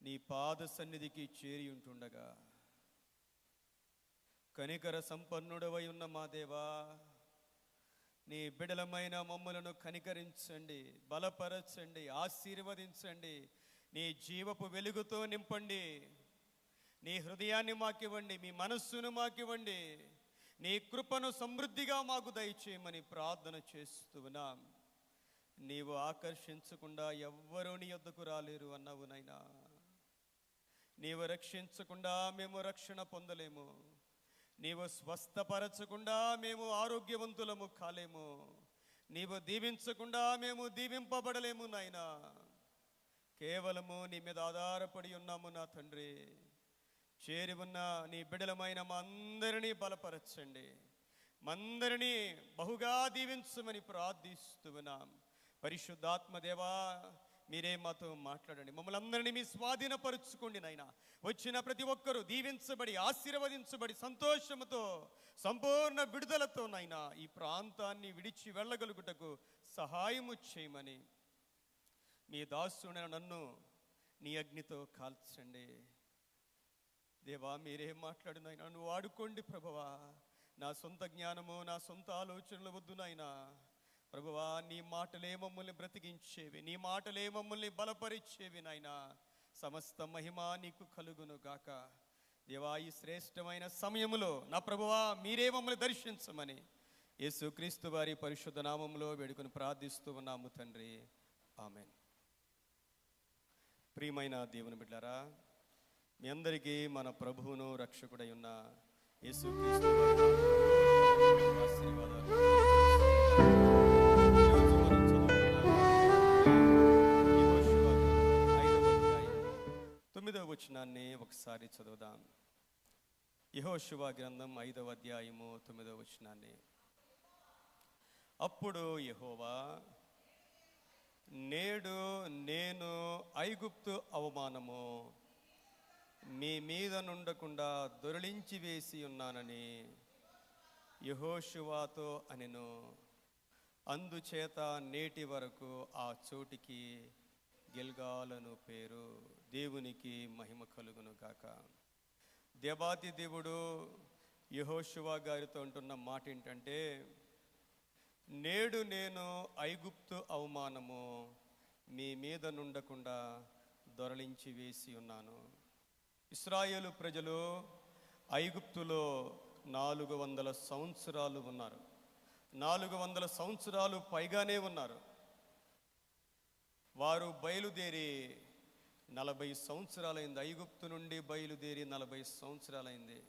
నీ పాద సన్నిధికి చేరి ఉంటుండగా, కనికర సంపన్నుడవై ఉన్న మా దేవా, నీ బిడలమైన మమ్మలను కనికరించండి, బలపరచండి, ఆశీర్వదించండి. నీ జీవపు వెలుగుతో నింపండి. నీ హృదయాన్ని మాకివ్వండి, మీ మనస్సును మాకివ్వండి. నీ కృపను సమృద్ధిగా మాకు దయచేయమని ప్రార్థన చేస్తున్నాం. నీవు ఆకర్షించకుండా ఎవ్వరూ నీ యొద్దకు రాలేరు అన్నావు నైనా. నీవు రక్షించకుండా మేము రక్షణ పొందలేము. నీవు స్వస్థపరచకుండా మేము ఆరోగ్యవంతులము కాలేము. నీవు దీవించకుండా మేము దీవింపబడలేము నాయనా. కేవలము నీ మీద ఆధారపడి ఉన్నాము నా తండ్రి. చేరి ఉన్న నీ బిడ్డలమైన మా అందరినీ బలపరచండి, మందరినీ బహుగా దీవించమని ప్రార్థిస్తున్నాం. పరిశుద్ధాత్మ దేవా, మీరే మాతో మాట్లాడండి. మమ్మల్ని అందరినీ మీ స్వాధీనపరుచుకోండి నాయనా. వచ్చిన ప్రతి ఒక్కరూ దీవించబడి, ఆశీర్వదించబడి, సంతోషముతో, సంపూర్ణ విడుదలతో నాయనా ఈ ప్రాంతాన్ని విడిచి వెళ్ళగలుగుటకు సహాయము చేయమని మీ దాసుడైన నన్ను నీ అగ్నితో కాల్చండి. దేవా, మీరే మాట్లాడు నాయనా. నువ్వు వాడుకోండి ప్రభువా. నా సొంత జ్ఞానము, నా సొంత ఆలోచనలు వద్దు నాయనా. ప్రభువా, నీ మాటలే మమ్మల్ని బ్రతికించేవి, నీ మాటలే మమ్మల్ని బలపరిచేవి నాయనా. సమస్త మహిమ నీకు కలుగును గాక. దేవా, ఈ శ్రేష్టమైన సమయములో నా ప్రభువా మీరే మమ్మల్ని దర్శించమని యేసుక్రీస్తు వారి పరిశుద్ధ నామములో వేడుకొని ప్రార్థిస్తూ ఉన్నాము తండ్రి. ఆమెన్. ప్రియమైన దేవుని బిడ్డలారా, మీ అందరికీ మన ప్రభువును రక్షకుడై ఉన్న యేసుక్రీస్తు ఆశీర్వాదాలు. 9వ వచనాన్ని ఒకసారి చదువుదాం. యెహోషువ గ్రంథం 5వ అధ్యాయము 9వ వచనాన్ని. అప్పుడు యెహోవా, నేడు నేను ఐగుప్తు అవమానము మీ మీద నుండకుండా దొరలించి వేసి ఉన్నానని యెహోషువతో అనెను. అందుచేత నేటి వరకు ఆ చోటికి గిల్గాలను పేరు. దేవునికి మహిమ కలుగును గాక. దేవాతి దేవుడు యెహోషువ గారితో అంటున్న మాట ఏంటంటే, నేడు నేను ఐగుప్తు అవమానము మీ మీద నుండకుండా దొరలించి వేసి ఉన్నాను. ఇశ్రాయేలు ప్రజలు ఐగుప్తులో 400 సంవత్సరాలు ఉన్నారు. 400 సంవత్సరాలు పైగానే ఉన్నారు. వారు బయలుదేరి 40 సంవత్సరాలైంది. ఐగుప్తు నుండి బయలుదేరి 40 సంవత్సరాలైంది.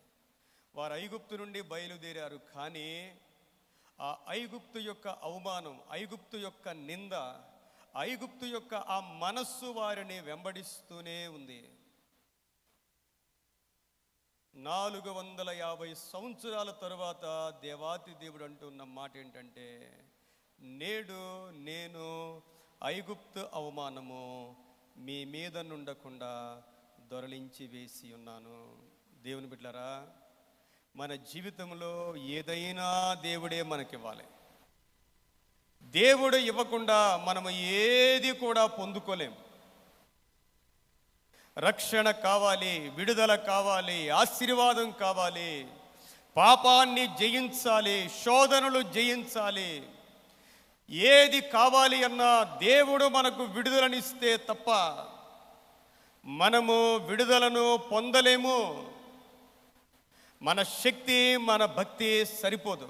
వారు ఐగుప్తు నుండి బయలుదేరారు. కానీ ఆ ఐగుప్తు యొక్క అవమానం, ఐగుప్తు యొక్క నింద, ఐగుప్తు యొక్క ఆ మనస్సు వారిని వెంబడిస్తూనే ఉంది. 450 సంవత్సరాల తరువాత దేవాతి దేవుడు అంటున్న మాట ఏంటంటే, నేడు నేను ఐగుప్తు అవమానము మీ మీద నుండకుండా దొరలించి వేసి ఉన్నాను. దేవుని బిడ్డలారా, మన జీవితంలో ఏదైనా దేవుడే మనకివ్వాలి. దేవుడు ఇవ్వకుండా మనము ఏది కూడా పొందుకోలేం. రక్షణ కావాలి, విడుదల కావాలి, ఆశీర్వాదం కావాలి, పాపాన్ని జయించాలి, శోధనలు జయించాలి. ఏది కావాలి అన్నా దేవుడు మనకు విడుదలనిస్తే తప్ప మనము విడుదలను పొందలేము. మన శక్తి, మన భక్తి సరిపోదు.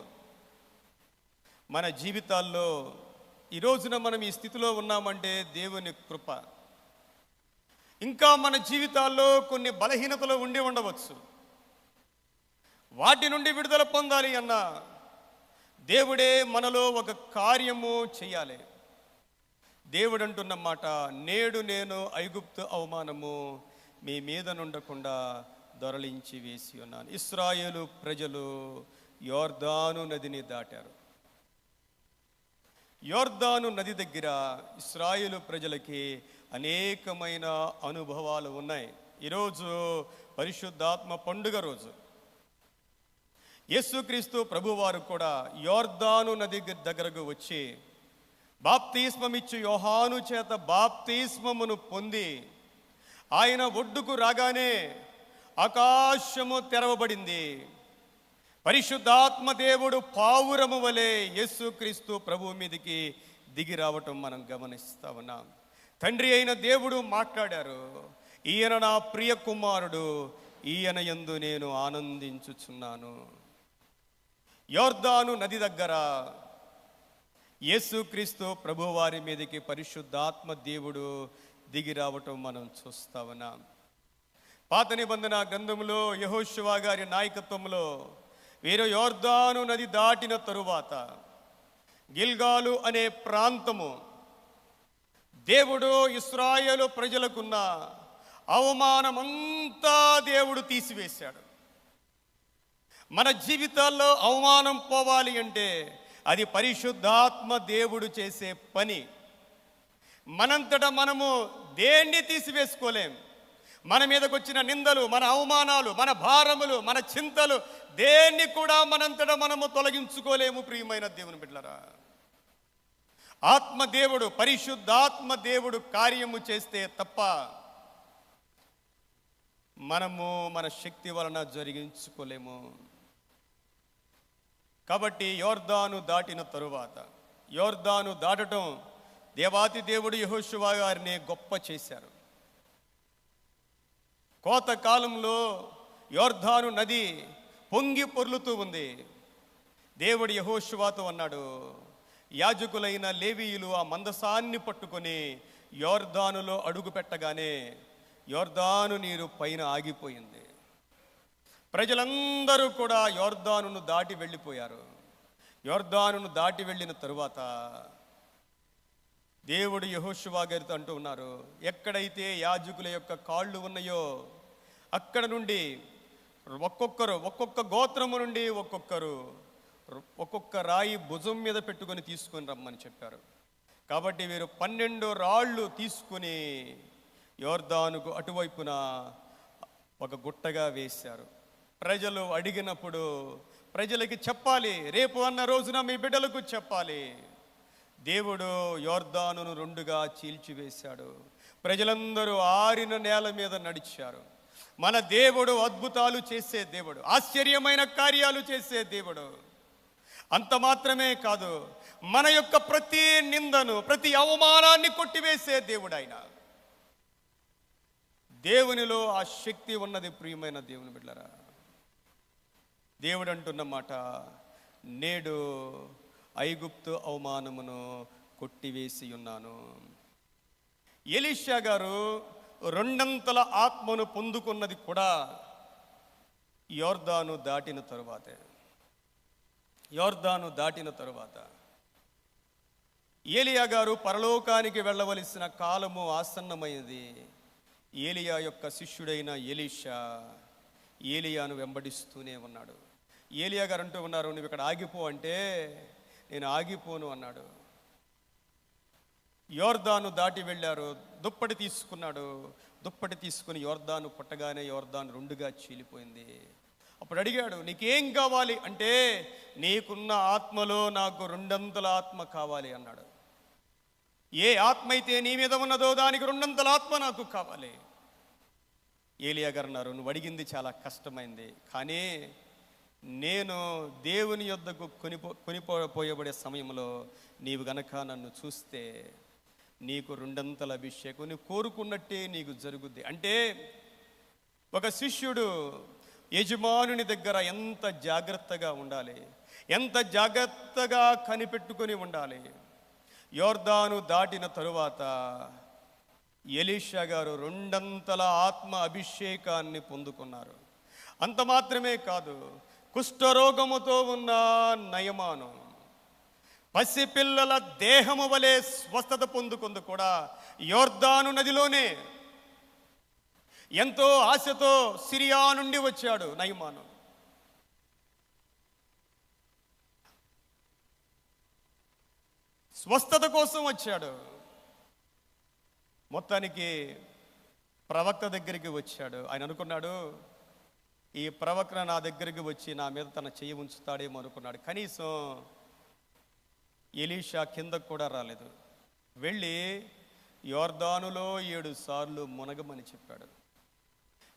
మన జీవితాల్లో ఈ రోజున మనం ఈ స్థితిలో ఉన్నామంటే దేవుని కృప. ఇంకా మన జీవితాల్లో కొన్ని బలహీనతలు ఉండి ఉండవచ్చు. వాటి నుండి విడుదల పొందాలి అన్నా దేవుడే మనలో ఒక కార్యము చేయాలి. దేవుడు అంటున్న మాట, నేడు నేను ఐగుప్తు అవమానము మీ మీద నుండకుండా దొరలించి వేసి ఉన్నాను. ఇశ్రాయేలు ప్రజలు యోర్దాను నదిని దాటారు. యోర్దాను నది దగ్గర ఇశ్రాయేలు ప్రజలకి అనేకమైన అనుభవాలు ఉన్నాయి. ఈరోజు పరిశుద్ధాత్మ పండుగ రోజు. యేసుక్రీస్తు ప్రభువారు కూడా యోర్దాను నది దగ్గరకు వచ్చి బాప్తిస్మమిచ్చు యోహాను చేత బాప్తిస్మమును పొంది ఆయన ఒడ్డుకు రాగానే ఆకాశము తెరవబడింది. పరిశుద్ధాత్మ దేవుడు పావురము వలె యేసుక్రీస్తు ప్రభువు మీదకి దిగి రావటం మనం గమనిస్తా ఉన్నాం. తండ్రి అయిన దేవుడు మాట్లాడారు, ఈయన నా ప్రియ కుమారుడు, ఈయన యందు నేను ఆనందించుచున్నాను. యోర్దాను నది దగ్గర యేసుక్రీస్తు ప్రభువారి మీదకి పరిశుద్ధాత్మ దేవుడు దిగి రావటం మనం చూస్తా ఉన్నాం. పాత నిబంధన గ్రంథంలో యెహోషువ గారి నాయకత్వంలో వీరు యోర్దాను నది దాటిన తరువాత గిల్గాలు అనే ప్రాంతము దేవుడు ఇశ్రాయేలు ప్రజలకున్న అవమానమంతా దేవుడు తీసివేశాడు. మన జీవితాల్లో అవమానం పోవాలి అంటే అది పరిశుద్ధాత్మ దేవుడు చేసే పని. మనంతటా మనము దేన్ని తీసివేసుకోలేం. మన మీదకి వచ్చిన నిందలు, మన అవమానాలు, మన భారములు, మన చింతలు దేన్ని కూడా మనంతటా మనము తొలగించుకోలేము. ప్రియమైన దేవుని బిడ్డలారా, ఆత్మదేవుడు, పరిశుద్ధాత్మ దేవుడు కార్యము చేస్తే తప్ప మనము మన శక్తి వలన జరిగించుకోలేము. కాబట్టి యోర్దాను దాటిన తరువాత, యోర్దాను దాటడం దేవాతి దేవుడు యెహోషువ గారిని గొప్ప చేశారు. కోతకాలంలో యోర్దాను నది పొంగి పొర్లుతూ ఉంది. దేవుడు యెహోషువతో అన్నాడు, యాజకులైన లేవీయులు ఆ మందసాన్ని పట్టుకొని యోర్దానులో అడుగు పెట్టగానే యోర్దాను నీరు పైన ఆగిపోయింది. ప్రజలందరూ కూడా యోర్దానును దాటి వెళ్ళిపోయారు. యోర్దానును దాటి వెళ్ళిన తరువాత దేవుడు యెహోషువ గారితో అంటూ ఉన్నారు, ఎక్కడైతే యాజకుల యొక్క కాళ్ళు ఉన్నాయో అక్కడ నుండి ఒక్కొక్క గోత్రము నుండి ఒక్కొక్క రాయి భుజం మీద పెట్టుకొని తీసుకొని రమ్మని చెప్పారు. కాబట్టి వీరు 12 రాళ్ళు తీసుకుని యోర్దానుకు అటువైపున ఒక గుట్టగా వేశారు. ప్రజలు అడిగినప్పుడు ప్రజలకి చెప్పాలి, రేపు అన్న రోజున మీ బిడ్డలకు చెప్పాలి. దేవుడు యోర్దానును 2గా చీల్చివేశాడు. ప్రజలందరూ ఆరిన నేల మీద నడిచారు. మన దేవుడు అద్భుతాలు చేసే దేవుడు, ఆశ్చర్యమైన కార్యాలు చేసే దేవుడు. అంత మాత్రమే కాదు, మన యొక్క ప్రతి నిందను, ప్రతి అవమానాన్ని కొట్టివేసే దేవుడు ఆయన. దేవునిలో ఆ శక్తి ఉన్నది. ప్రియమైన దేవుని బిడ్డలారా, దేవుడు అంటున్న మాట, నేడు ఐగుప్తు అవమానమును కొట్టివేసి ఉన్నాను. ఎలీషా గారు 2 ఆత్మను పొందుకున్నది కూడా యోర్దాను దాటిన తరువాతే. యోర్దాను దాటిన తరువాత ఏలియా గారు పరలోకానికి వెళ్ళవలసిన కాలము ఆసన్నమైనది. ఏలియా యొక్క శిష్యుడైన ఎలీషా ఏలియాను వెంబడిస్తూనే ఉన్నాడు. ఏలియా గారు అంటూ ఉన్నారు, నువ్వు ఇక్కడ ఆగిపో అంటే నేను ఆగిపోను అన్నాడు. యోర్దాను దాటి వెళ్ళారు. దుప్పటి తీసుకున్నాడు. దుప్పటి తీసుకుని యోర్దాను పుట్టగానే యోర్దాను 2గా చీలిపోయింది. అప్పుడు అడిగాడు, నీకేం కావాలి అంటే, నీకున్న ఆత్మలో నాకు 2 ఆత్మ కావాలి అన్నాడు. ఏ ఆత్మ అయితే నీ మీద ఉన్నదో దానికి 2 ఆత్మ నాకు కావాలి. ఏలియా గారు అన్నారు, నువ్వు అడిగింది చాలా కష్టమైంది, కానీ నేను దేవుని యొద్దకు కొనిపోయబడే సమయంలో నీవు గనక నన్ను చూస్తే నీకు 2 అభిషేకం, నువ్వు కోరుకున్నట్టే నీకు జరుగుద్ది. అంటే ఒక శిష్యుడు యజమానుని దగ్గర ఎంత జాగ్రత్తగా ఉండాలి, ఎంత జాగ్రత్తగా కనిపెట్టుకొని ఉండాలి. యోర్దాను దాటిన తరువాత ఎలీషా గారు 2 ఆత్మ అభిషేకాన్ని పొందుకున్నారు. అంత మాత్రమే కాదు, కుష్ఠరోగముతో ఉన్న నయమాను పసిపిల్లల దేహము వలె స్వస్థత పొందుకుంది కూడా యోర్దాను నదిలోనే. ఎంతో ఆశతో సిరియా నుండి వచ్చాడు నయమాను. స్వస్థత కోసం వచ్చాడు. మొత్తానికి ప్రవక్త దగ్గరికి వచ్చాడు. ఆయన అనుకున్నాడు, ఈ ప్రవక్త నా దగ్గరికి వచ్చి నా మీద తన చెయ్యి ఉంచుతాడేమో అనుకున్నాడు. కనీసం ఎలీషా కిందకు కూడా రాలేదు. వెళ్ళి యోర్దానులో 7 సార్లు మునగమని చెప్పాడు.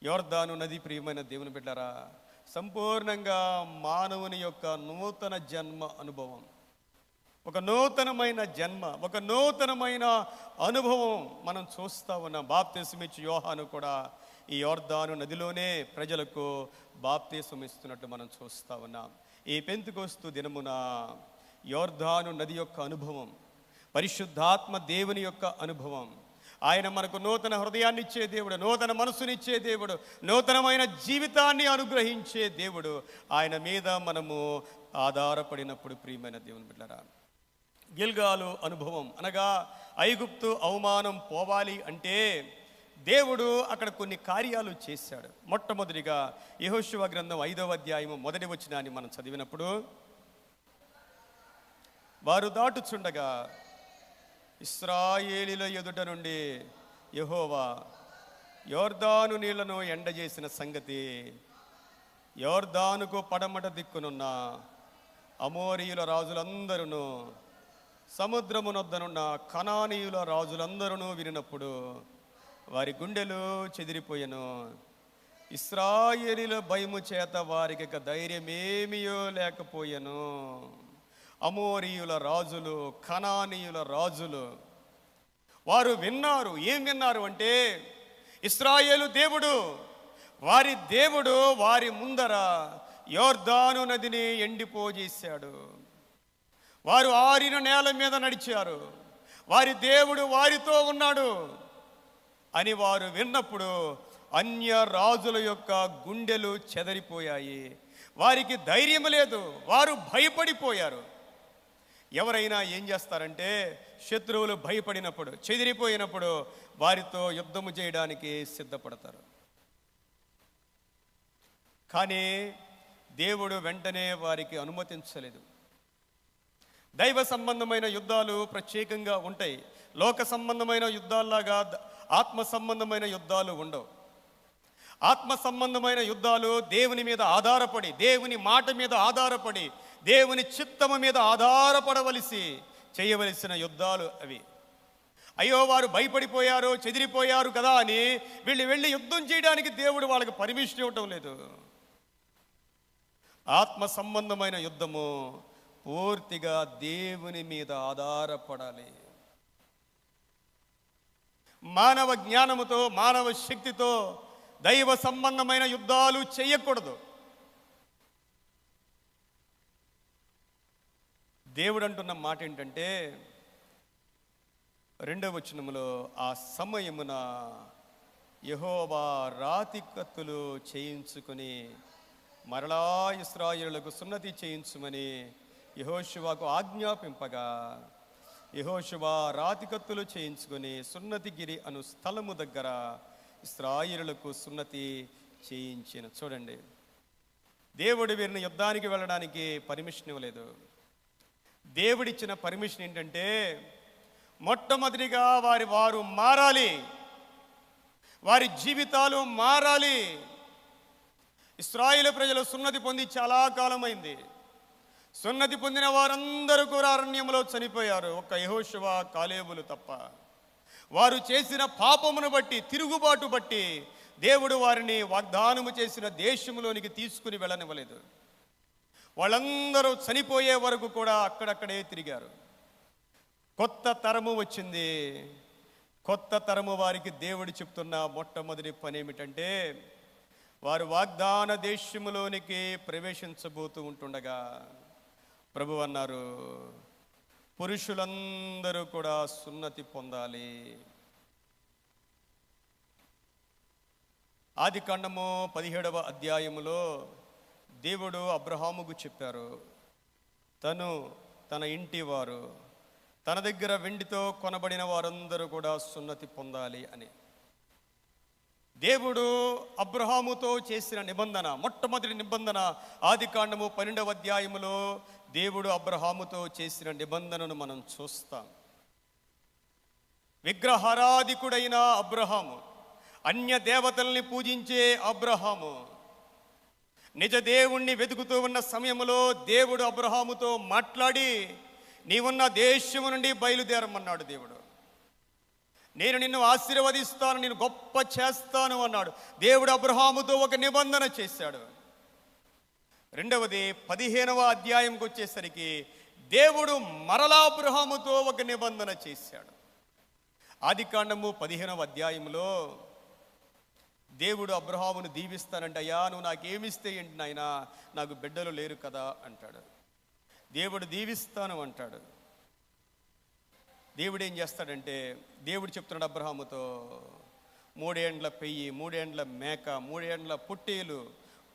యోర్దాను నది, ప్రియమైన దేవుని బిడ్డలారా, సంపూర్ణంగా మానవుని యొక్క నూతన జన్మ అనుభవం, ఒక నూతనమైన జన్మ, ఒక నూతనమైన అనుభవం మనం చూస్తూ ఉన్నాం. బాప్తిసమిచ్చి యోహాను కూడా ఈ యోర్దాను నదిలోనే ప్రజలకు బాప్తిసం ఇస్తున్నట్టు మనం చూస్తూ ఉన్నాం. ఈ పెంతెకొస్తు దినమున యోర్దాను నది యొక్క అనుభవం, పరిశుద్ధాత్మ దేవుని యొక్క అనుభవం, ఆయన మనకు నూతన హృదయాన్ని ఇచ్చే దేవుడు, నూతన మనసునిచ్చే దేవుడు, నూతనమైన జీవితాన్ని అనుగ్రహించే దేవుడు. ఆయన మీద మనము ఆధారపడినప్పుడు, ప్రియమైన దేవుని బిడ్డలారా, గిల్గాలు అనుభవం అనగా ఐగుప్తు అవమానం పోవాలి అంటే దేవుడు అక్కడ కొన్ని కార్యాలు చేశాడు. మొట్టమొదటిగా యెహోషువ గ్రంథం 5వ అధ్యాయము 1వ వచనాన్ని మనం చదివినప్పుడు, వారు దాటుచుండగా ఇశ్రాయేలీల ఎదుట నుండి యెహోవా యోర్దాను నీళ్లను ఎండజేసిన సంగతి యోర్దానుకు పడమట దిక్కునున్న అమోరీయుల రాజులందరూ, సముద్రమునొద్దనున్న కనానీయుల రాజులందరూ వినినప్పుడు వారి గుండెలు చెదిరిపోయెను. ఇశ్రాయేలీల భయము చేత వారికి ఇక ధైర్యమేమియో లేకపోయెను. అమోరీయుల రాజులు, కనానీయుల రాజులు వారు విన్నారు. ఏం విన్నారు అంటే, ఇశ్రాయేలు దేవుడు, వారి దేవుడు వారి ముందర యోర్దాను నదిని ఎండిపోజేశాడు. వారు ఆరిన నేల మీద నడిచారు. వారి దేవుడు వారితో ఉన్నాడు అని వారు విన్నప్పుడు అన్య రాజుల యొక్క గుండెలు చెదరిపోయాయి. వారికి ధైర్యం లేదు, వారు భయపడిపోయారు. ఎవరైనా ఏం చేస్తారంటే, శత్రువులు భయపడినప్పుడు, చెదిరిపోయినప్పుడు వారితో యుద్ధము చేయడానికి సిద్ధపడతారు. కానీ దేవుడు వెంటనే వారికి అనుమతించలేదు. దైవ సంబంధమైన యుద్ధాలు ప్రత్యేకంగా ఉంటాయి. లోక సంబంధమైన యుద్ధాల్లాగా ఆత్మ సంబంధమైన యుద్ధాలు ఉండవు. ఆత్మ సంబంధమైన యుద్ధాలు దేవుని మీద ఆధారపడి, దేవుని మాట మీద ఆధారపడి, దేవుని చిత్తము మీద ఆధారపడవలసి చేయవలసిన యుద్ధాలు అవి. అయ్యో వారు భయపడిపోయారు, చెదిరిపోయారు కదా అని వీళ్ళు వెళ్ళి యుద్ధం చేయడానికి దేవుడు వాళ్ళకి పర్మిషన్ ఇవ్వటం లేదు. ఆత్మ సంబంధమైన యుద్ధము పూర్తిగా దేవుని మీద ఆధారపడాలి. మానవ జ్ఞానముతో, మానవ శక్తితో దైవ సంబంధమైన యుద్ధాలు చేయకూడదు. దేవుడు అంటున్న మాట ఏంటంటే, 2వ వచనములో, ఆ సమయమున యెహోవా రాతి కత్తులు చేయించుకొని మరలా ఇశ్రాయేలులకు సున్నతి చేయించుమని యెహోషువకు ఆజ్ఞాపింపగా, యెహోషువ రాతి కత్తులు చేయించుకొని సున్నతిగిరి అను స్థలము దగ్గర ఇశ్రాయేలులకు సున్నతి చేయించిన. చూడండి, దేవుడు వీరిని యుద్ధానికి వెళ్ళడానికి పర్మిషన్ ఇవ్వలేదు. దేవుడిచ్చిన పర్మిషన్ ఏంటంటే, మొట్టమొదటిగా వారు మారాలి, వారి జీవితాలు మారాలి. ఇశ్రాయేలు ప్రజలు సున్నతి పొంది చాలా కాలమైంది. సున్నతి పొందిన వారందరూ కూడా అరణ్యంలో చనిపోయారు, ఒక్క యెహోషువ, కాలేబులు తప్ప. వారు చేసిన పాపమును బట్టి, తిరుగుబాటు బట్టి దేవుడు వారిని వాగ్దానము చేసిన దేశంలోనికి తీసుకుని వెళ్ళనివ్వలేదు. వాళ్ళందరూ చనిపోయే వరకు కూడా అక్కడక్కడే తిరిగారు. కొత్త తరము వచ్చింది. కొత్త తరము వారికి దేవుడు చెప్తున్న మొట్టమొదటి పని ఏమిటంటే, వారు వాగ్దాన దేశములోనికి ప్రవేశించబోతూ ఉంటుండగా ప్రభు అన్నారు, పురుషులందరూ కూడా సున్నతి పొందాలి. ఆదికాండము 17వ అధ్యాయములో దేవుడు అబ్రహాముకు చెప్పారు, తను, తన ఇంటి వారు, తన దగ్గర వెండితో కొనబడిన వారందరూ కూడా సున్నతి పొందాలి అని. దేవుడు అబ్రహాముతో చేసిన నిబంధన, మొట్టమొదటి నిబంధన ఆదికాండము 12వ అధ్యాయములో దేవుడు అబ్రహాముతో చేసిన నిబంధనను మనం చూస్తాం. విగ్రహారాధికుడైన అబ్రహాము, అన్య దేవతల్ని పూజించే అబ్రహాము, నిజ దేవుణ్ణి వెతుకుతూ ఉన్న సమయంలో దేవుడు అబ్రహాముతో మాట్లాడి, నీవున్న దేశము నుండి బయలుదేరమన్నాడు దేవుడు. నేను నిన్ను ఆశీర్వదిస్తాను, నేను గొప్ప చేస్తాను అన్నాడు. దేవుడు అబ్రహాముతో ఒక నిబంధన చేశాడు. రెండవది 15వ అధ్యాయంకి వచ్చేసరికి దేవుడు మరలా అబ్రహాముతో ఒక నిబంధన చేశాడు. ఆదికాండము 15వ అధ్యాయంలో దేవుడు అబ్రహామును దీవిస్తానంటే, అయ్యా నువ్వు నాకేమిస్తే ఏంటి నాయనా, నాకు బిడ్డలు లేరు కదా అంటాడు. దేవుడు దీవిస్తాను అంటాడు. దేవుడు ఏం చేస్తాడంటే, దేవుడు చెప్తున్నాడు అబ్రహాముతో, 3 ఏండ్ల పెయ్యి, 3 ఏండ్ల మేక, 3 ఏండ్ల పొట్టేలు,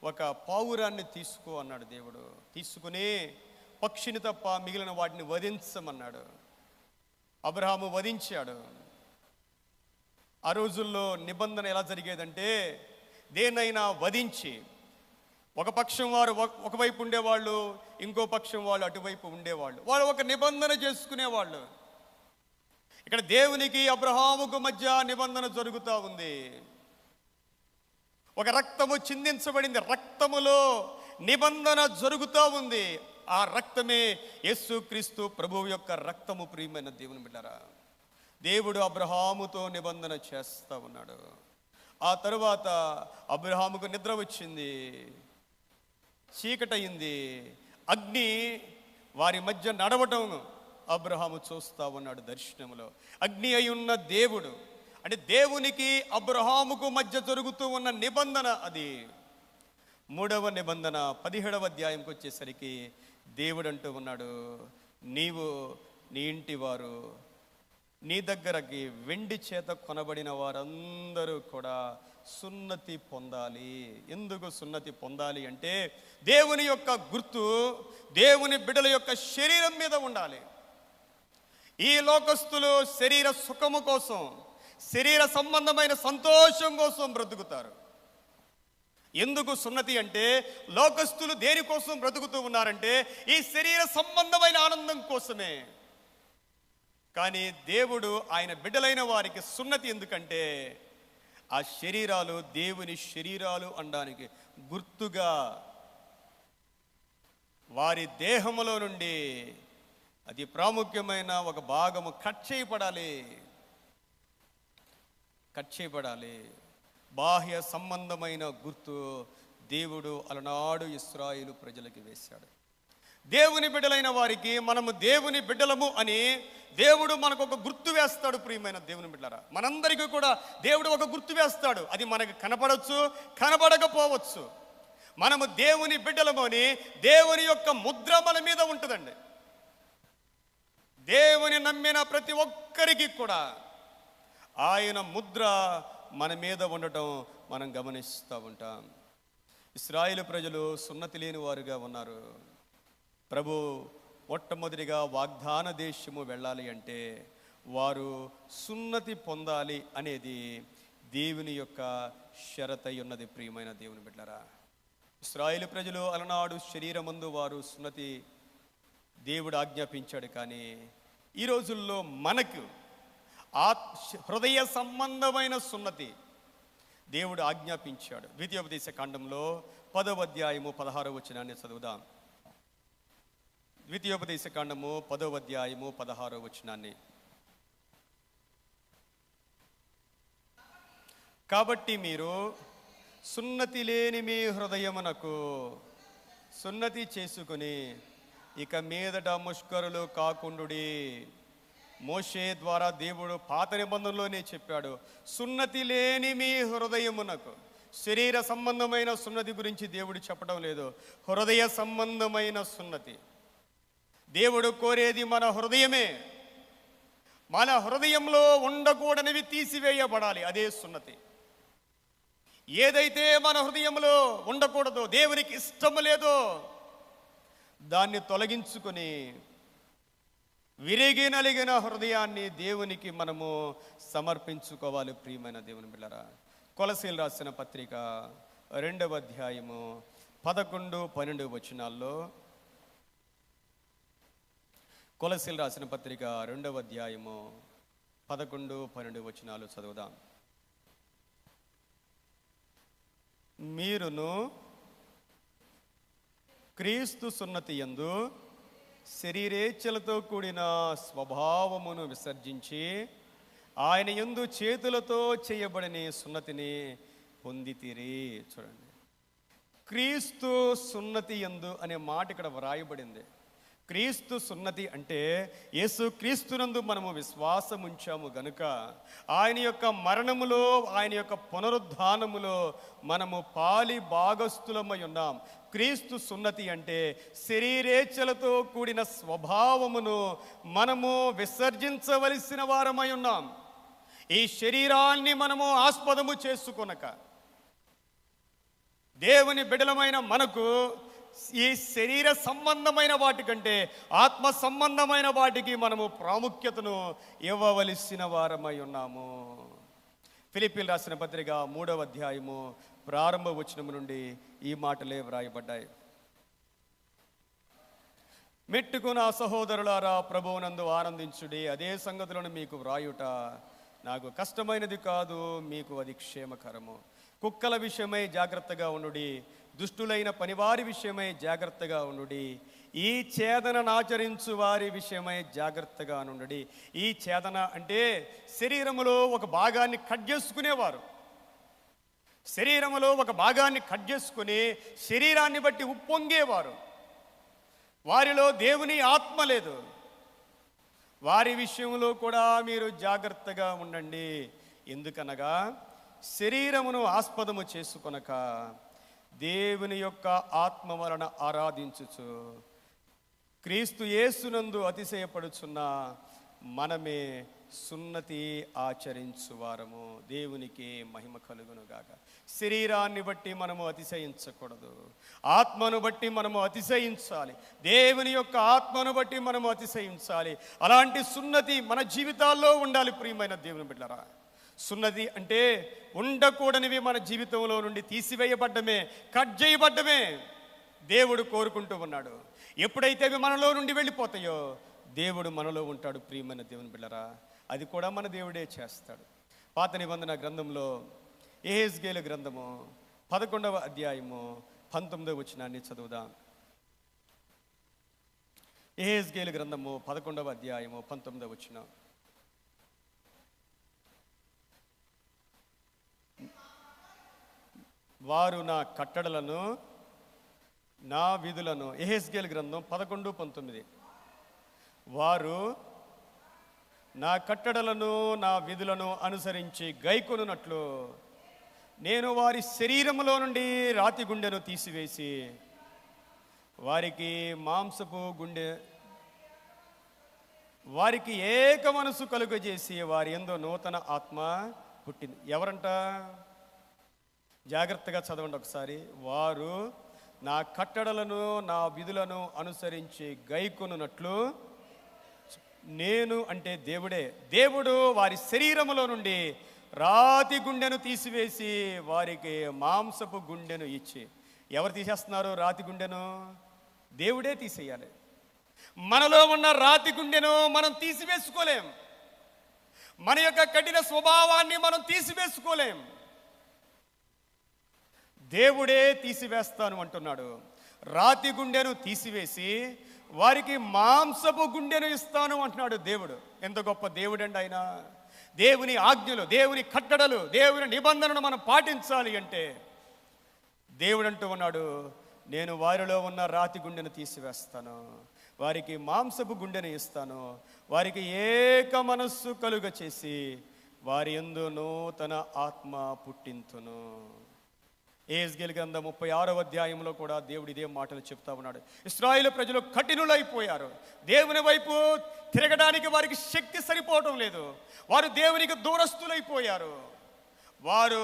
ఒక పావురాన్ని తీసుకో అన్నాడు. దేవుడు తీసుకుని పక్షిని తప్ప మిగిలిన వాటిని వధించమన్నాడు. అబ్రహాము వధించాడు. ఆ రోజుల్లో నిబంధన ఎలా జరిగేదంటే, దేన్నైనా వధించి ఒక పక్షం వారు ఒకవైపు ఉండేవాళ్ళు, ఇంకో పక్షం వాళ్ళు అటువైపు ఉండేవాళ్ళు, వాళ్ళు ఒక నిబంధన చేసుకునేవాళ్ళు. ఇక్కడ దేవునికి అబ్రహాముకు మధ్య నిబంధన జరుగుతూ ఉంది. ఒక రక్తము చిందించబడింది, రక్తములో నిబంధన జరుగుతూ ఉంది. ఆ రక్తమే యేసుక్రీస్తు ప్రభువు యొక్క రక్తము. ప్రియమైన దేవుని బిడ్డలారా, దేవుడు అబ్రహాముతో నిబంధన చేస్తూ ఉన్నాడు. ఆ తరువాత అబ్రహాముకు నిద్ర వచ్చింది, చీకటయింది, అగ్ని వారి మధ్య నడవటం అబ్రహాము చూస్తూ ఉన్నాడు దర్శనములో. అగ్ని అయి ఉన్న దేవుడు అంటే దేవునికి అబ్రహాముకు మధ్య జరుగుతూ ఉన్న నిబంధన అది. 3వ నిబంధన 17వ అధ్యాయంకి వచ్చేసరికి దేవుడు అంటూ ఉన్నాడు, నీవు నీ ఇంటి వారు నీ దగ్గరకి వెండి చేత కొనబడిన వారందరూ కూడా సున్నతి పొందాలి. ఎందుకు సున్నతి పొందాలి అంటే, దేవుని యొక్క గుర్తు దేవుని బిడ్డల యొక్క శరీరం మీద ఉండాలి. ఈ లోకస్తులు శరీర సుఖము కోసం, శరీర సంబంధమైన సంతోషం కోసం బ్రతుకుతారు. ఎందుకు సున్నతి అంటే, లోకస్తులు దేనికోసం బ్రతుకుతూ ఉన్నారంటే ఈ శరీర సంబంధమైన ఆనందం కోసమే. కానీ దేవుడు ఆయన బిడ్డలైన వారికి సున్నతి ఎందుకంటే, ఆ శరీరాలు దేవుని శరీరాలు అనడానికి గుర్తుగా వారి దేహములో నుండి అతి ప్రాముఖ్యమైన ఒక భాగము కట్ చేయబడాలి. బాహ్య సంబంధమైన గుర్తు దేవుడు అలనాడు ఇశ్రాయేలు ప్రజలకి వేశాడు. దేవుని బిడ్డలైన వారికి మనము దేవుని బిడ్డలము అని దేవుడు మనకు ఒక గుర్తు వేస్తాడు. ప్రియమైన దేవుని బిడ్డలారా, మనందరికీ కూడా దేవుడు ఒక గుర్తు వేస్తాడు. అది మనకు కనపడవచ్చు, కనపడకపోవచ్చు. మనము దేవుని బిడ్డలము అని దేవుని యొక్క ముద్ర మన మీద ఉంటుందండి. దేవుని నమ్మిన ప్రతి ఒక్కరికి కూడా ఆయన ముద్ర మన మీద ఉండటం మనం గమనిస్తూ ఉంటాం. ఇశ్రాయేలు ప్రజలు సున్నతి లేని వారుగా ఉన్నారు. ప్రభు మొట్టమొదటిగా వాగ్దాన దేశము వెళ్ళాలి అంటే వారు సున్నతి పొందాలి అనేది దేవుని యొక్క షరతై ఉన్నది. ప్రియమైన దేవుని బిడ్డలారా, ఇశ్రాయేలు ప్రజలు అలనాడు శరీరమందు వారు సున్నతి దేవుడు ఆజ్ఞాపించాడు. కానీ ఈ రోజుల్లో మనకు హృదయ సంబంధమైన సున్నతి దేవుడు ఆజ్ఞాపించాడు. ద్వితీయోపదేశ కాండంలో 10వ అధ్యాయము 16వ వచనాన్ని చదువుదాం. ద్వితీయోపదేశ కాండము 10వ అధ్యాయము 16వ వచనాన్ని. కాబట్టి మీరు సున్నతి లేని మీ హృదయమునకు సున్నతి చేసుకుని ఇక మీదట ముష్కరులు కాకుండుడి. మోషే ద్వారా దేవుడు పాత నిబంధనలోనే చెప్పాడు, సున్నతి లేని మీ హృదయమునకు. శరీర సంబంధమైన సున్నతి గురించి దేవుడు చెప్పడం లేదు, హృదయ సంబంధమైన సున్నతి. దేవుడు కోరేది మన హృదయమే. మన హృదయంలో ఉండకూడనివి తీసివేయబడాలి, అదే సున్నతి. ఏదైతే మన హృదయంలో ఉండకూడదో, దేవునికి ఇష్టం లేదో దాన్ని తొలగించుకొని విరిగి నలిగిన హృదయాన్ని దేవునికి మనము సమర్పించుకోవాలి. ప్రియమైన దేవుని బిడ్డలారా, కొలసీలు రాసిన పత్రిక 2వ అధ్యాయము 11-12 వచనాల్లో, కొలసీలు రాసిన పత్రిక 2వ అధ్యాయము 11-12 వచనాలు చదువుదాం. మీరును క్రీస్తు సున్నతి యందు శరీరేచ్ఛలతో కూడిన స్వభావమును విసర్జించి ఆయన యందు చేతులతో చేయబడిన సున్నతిని పొందితిరి. చూడండి, క్రీస్తు సున్నతి యందు అనే మాట ఇక్కడ వ్రాయబడింది. క్రీస్తు సున్నతి అంటే యేసు క్రీస్తునందు మనము విశ్వాసం ఉంచాము గనుక ఆయన యొక్క మరణములో, ఆయన యొక్క పునరుద్ధానములో మనము పాలి భాగస్థులమై ఉన్నాం. క్రీస్తు సున్నతి అంటే శరీరేచ్ఛలతో కూడిన స్వభావమును మనము విసర్జించవలసిన వారమై ఉన్నాం. ఈ శరీరాన్ని మనము ఆస్పదము చేసుకొనక దేవుని బిడలమైన మనకు ఈ శరీర సంబంధమైన వాటికంటే ఆత్మ సంబంధమైన వాటికి మనము ప్రాముఖ్యతను ఇవ్వవలసిన వారమై ఉన్నాము. ఫిలిప్పీయులకు రాసిన పత్రిక 3వ అధ్యాయము ప్రారంభ వచనము నుండి ఈ మాటలే వ్రాయబడ్డాయి. మెట్టుకు నా సహోదరులారా, ప్రభువునందు ఆనందించుడి. అదే సంగతులను మీకు వ్రాయుట నాకు కష్టమైనది కాదు, మీకు అది క్షేమకరము. కుక్కల విషయమై జాగ్రత్తగా ఉండుడి, దుష్టులైన పనివారి విషయమై జాగ్రత్తగా ఉండుడి, ఈ ఛేదనను ఆచరించు వారి విషయమై జాగ్రత్తగా నుండుడి. ఈ ఛేదన అంటే శరీరములో ఒక భాగాన్ని కట్ చేసుకునేవారు. శరీరములో ఒక భాగాన్ని కట్ చేసుకుని శరీరాన్ని బట్టి ఉప్పొంగేవారు. వారిలో దేవుని ఆత్మ లేదు. వారి విషయంలో కూడా మీరు జాగ్రత్తగా ఉండండి. ఎందుకనగా శరీరమును ఆస్పదము చేసుకొనక దేవుని యొక్క ఆత్మ వలన ఆరాధించుచు క్రీస్తు యేసునందు అతిశయపడుచున్న మనమే సున్నతి ఆచరించువారము. దేవునికి మహిమ కలుగునుగాక. శరీరాన్ని బట్టి మనము అతిశయించకూడదు, ఆత్మను బట్టి మనము అతిశయించాలి. దేవుని యొక్క ఆత్మను బట్టి మనము అతిశయించాలి. అలాంటి సున్నతి మన జీవితాల్లో ఉండాలి. ప్రియమైన దేవుని బిడ్డలారా, సున్నతి అంటే ఉండకూడనివి మన జీవితంలో నుండి తీసివేయబడ్డమే, కట్ చేయబడ్డమే దేవుడు కోరుకుంటూ ఉన్నాడు. ఎప్పుడైతే అవి మనలో నుండి వెళ్ళిపోతాయో దేవుడు మనలో ఉంటాడు. ప్రియమైన దేవుని బిడ్డలారా, అది కూడా మన దేవుడే చేస్తాడు. పాత నిబంధన గ్రంథంలో యెహెజ్కేలు గ్రంథము 11వ అధ్యాయము 19వ వచనాన్ని చదువుదాం. యెహెజ్కేలు గ్రంథము 11వ అధ్యాయము 19వ వచనం. వారు నా కట్టడలను నా విధులను, యెహెజ్కేలు గ్రంథం 11:19, వారు నా కట్టడలను నా విధులను అనుసరించి గైకొనున్నట్లు నేను వారి శరీరములో నుండి రాతి గుండెను తీసివేసి వారికి మాంసపు గుండె, వారికి ఏక మనసు కలుగజేసి వారి యందు నూతన ఆత్మ పుట్టింది. ఎవరంట? జాగ్రత్తగా చదవండి ఒకసారి. వారు నా కట్టడలను నా విధులను అనుసరించి గైకొనున్నట్లు నేను, అంటే దేవుడే, దేవుడు వారి శరీరములో నుండి రాతి గుండెను తీసివేసి వారికి మాంసపు గుండెను ఇచ్చి. ఎవరు తీసేస్తున్నారు రాతి గుండెను? దేవుడే తీసేయాలి. మనలో ఉన్న రాతి గుండెను మనం తీసివేసుకోలేం. మన యొక్క కఠిన స్వభావాన్ని మనం తీసివేసుకోలేం. దేవుడే తీసివేస్తాను అంటున్నాడు. రాతి గుండెను తీసివేసి వారికి మాంసపు గుండెను ఇస్తాను అంటున్నాడు దేవుడు. ఎంత గొప్ప దేవుడు అండి ఆయన! దేవుని ఆజ్ఞలు, దేవుని కట్టడలు, దేవుని నిబంధనను మనం పాటించాలి అంటే దేవుడు అంటూ ఉన్నాడు, నేను వారిలో ఉన్న రాతి గుండెను తీసివేస్తాను, వారికి మాంసపు గుండెను ఇస్తాను, వారికి ఏక మనస్సు కలుగ చేసి వారి యందు నూతన ఆత్మ పుట్టింతును. యెహెజ్కేలు గ్రంథం 36వ అధ్యాయంలో కూడా దేవుడు ఇదే మాటలు చెప్తా ఉన్నాడు. ఇశ్రాయేలు ప్రజలు కఠినులైపోయారు. దేవుని వైపు తిరగడానికి వారికి శక్తి సరిపోవటం లేదు. వారు దేవునికి దూరస్తులైపోయారు. వారు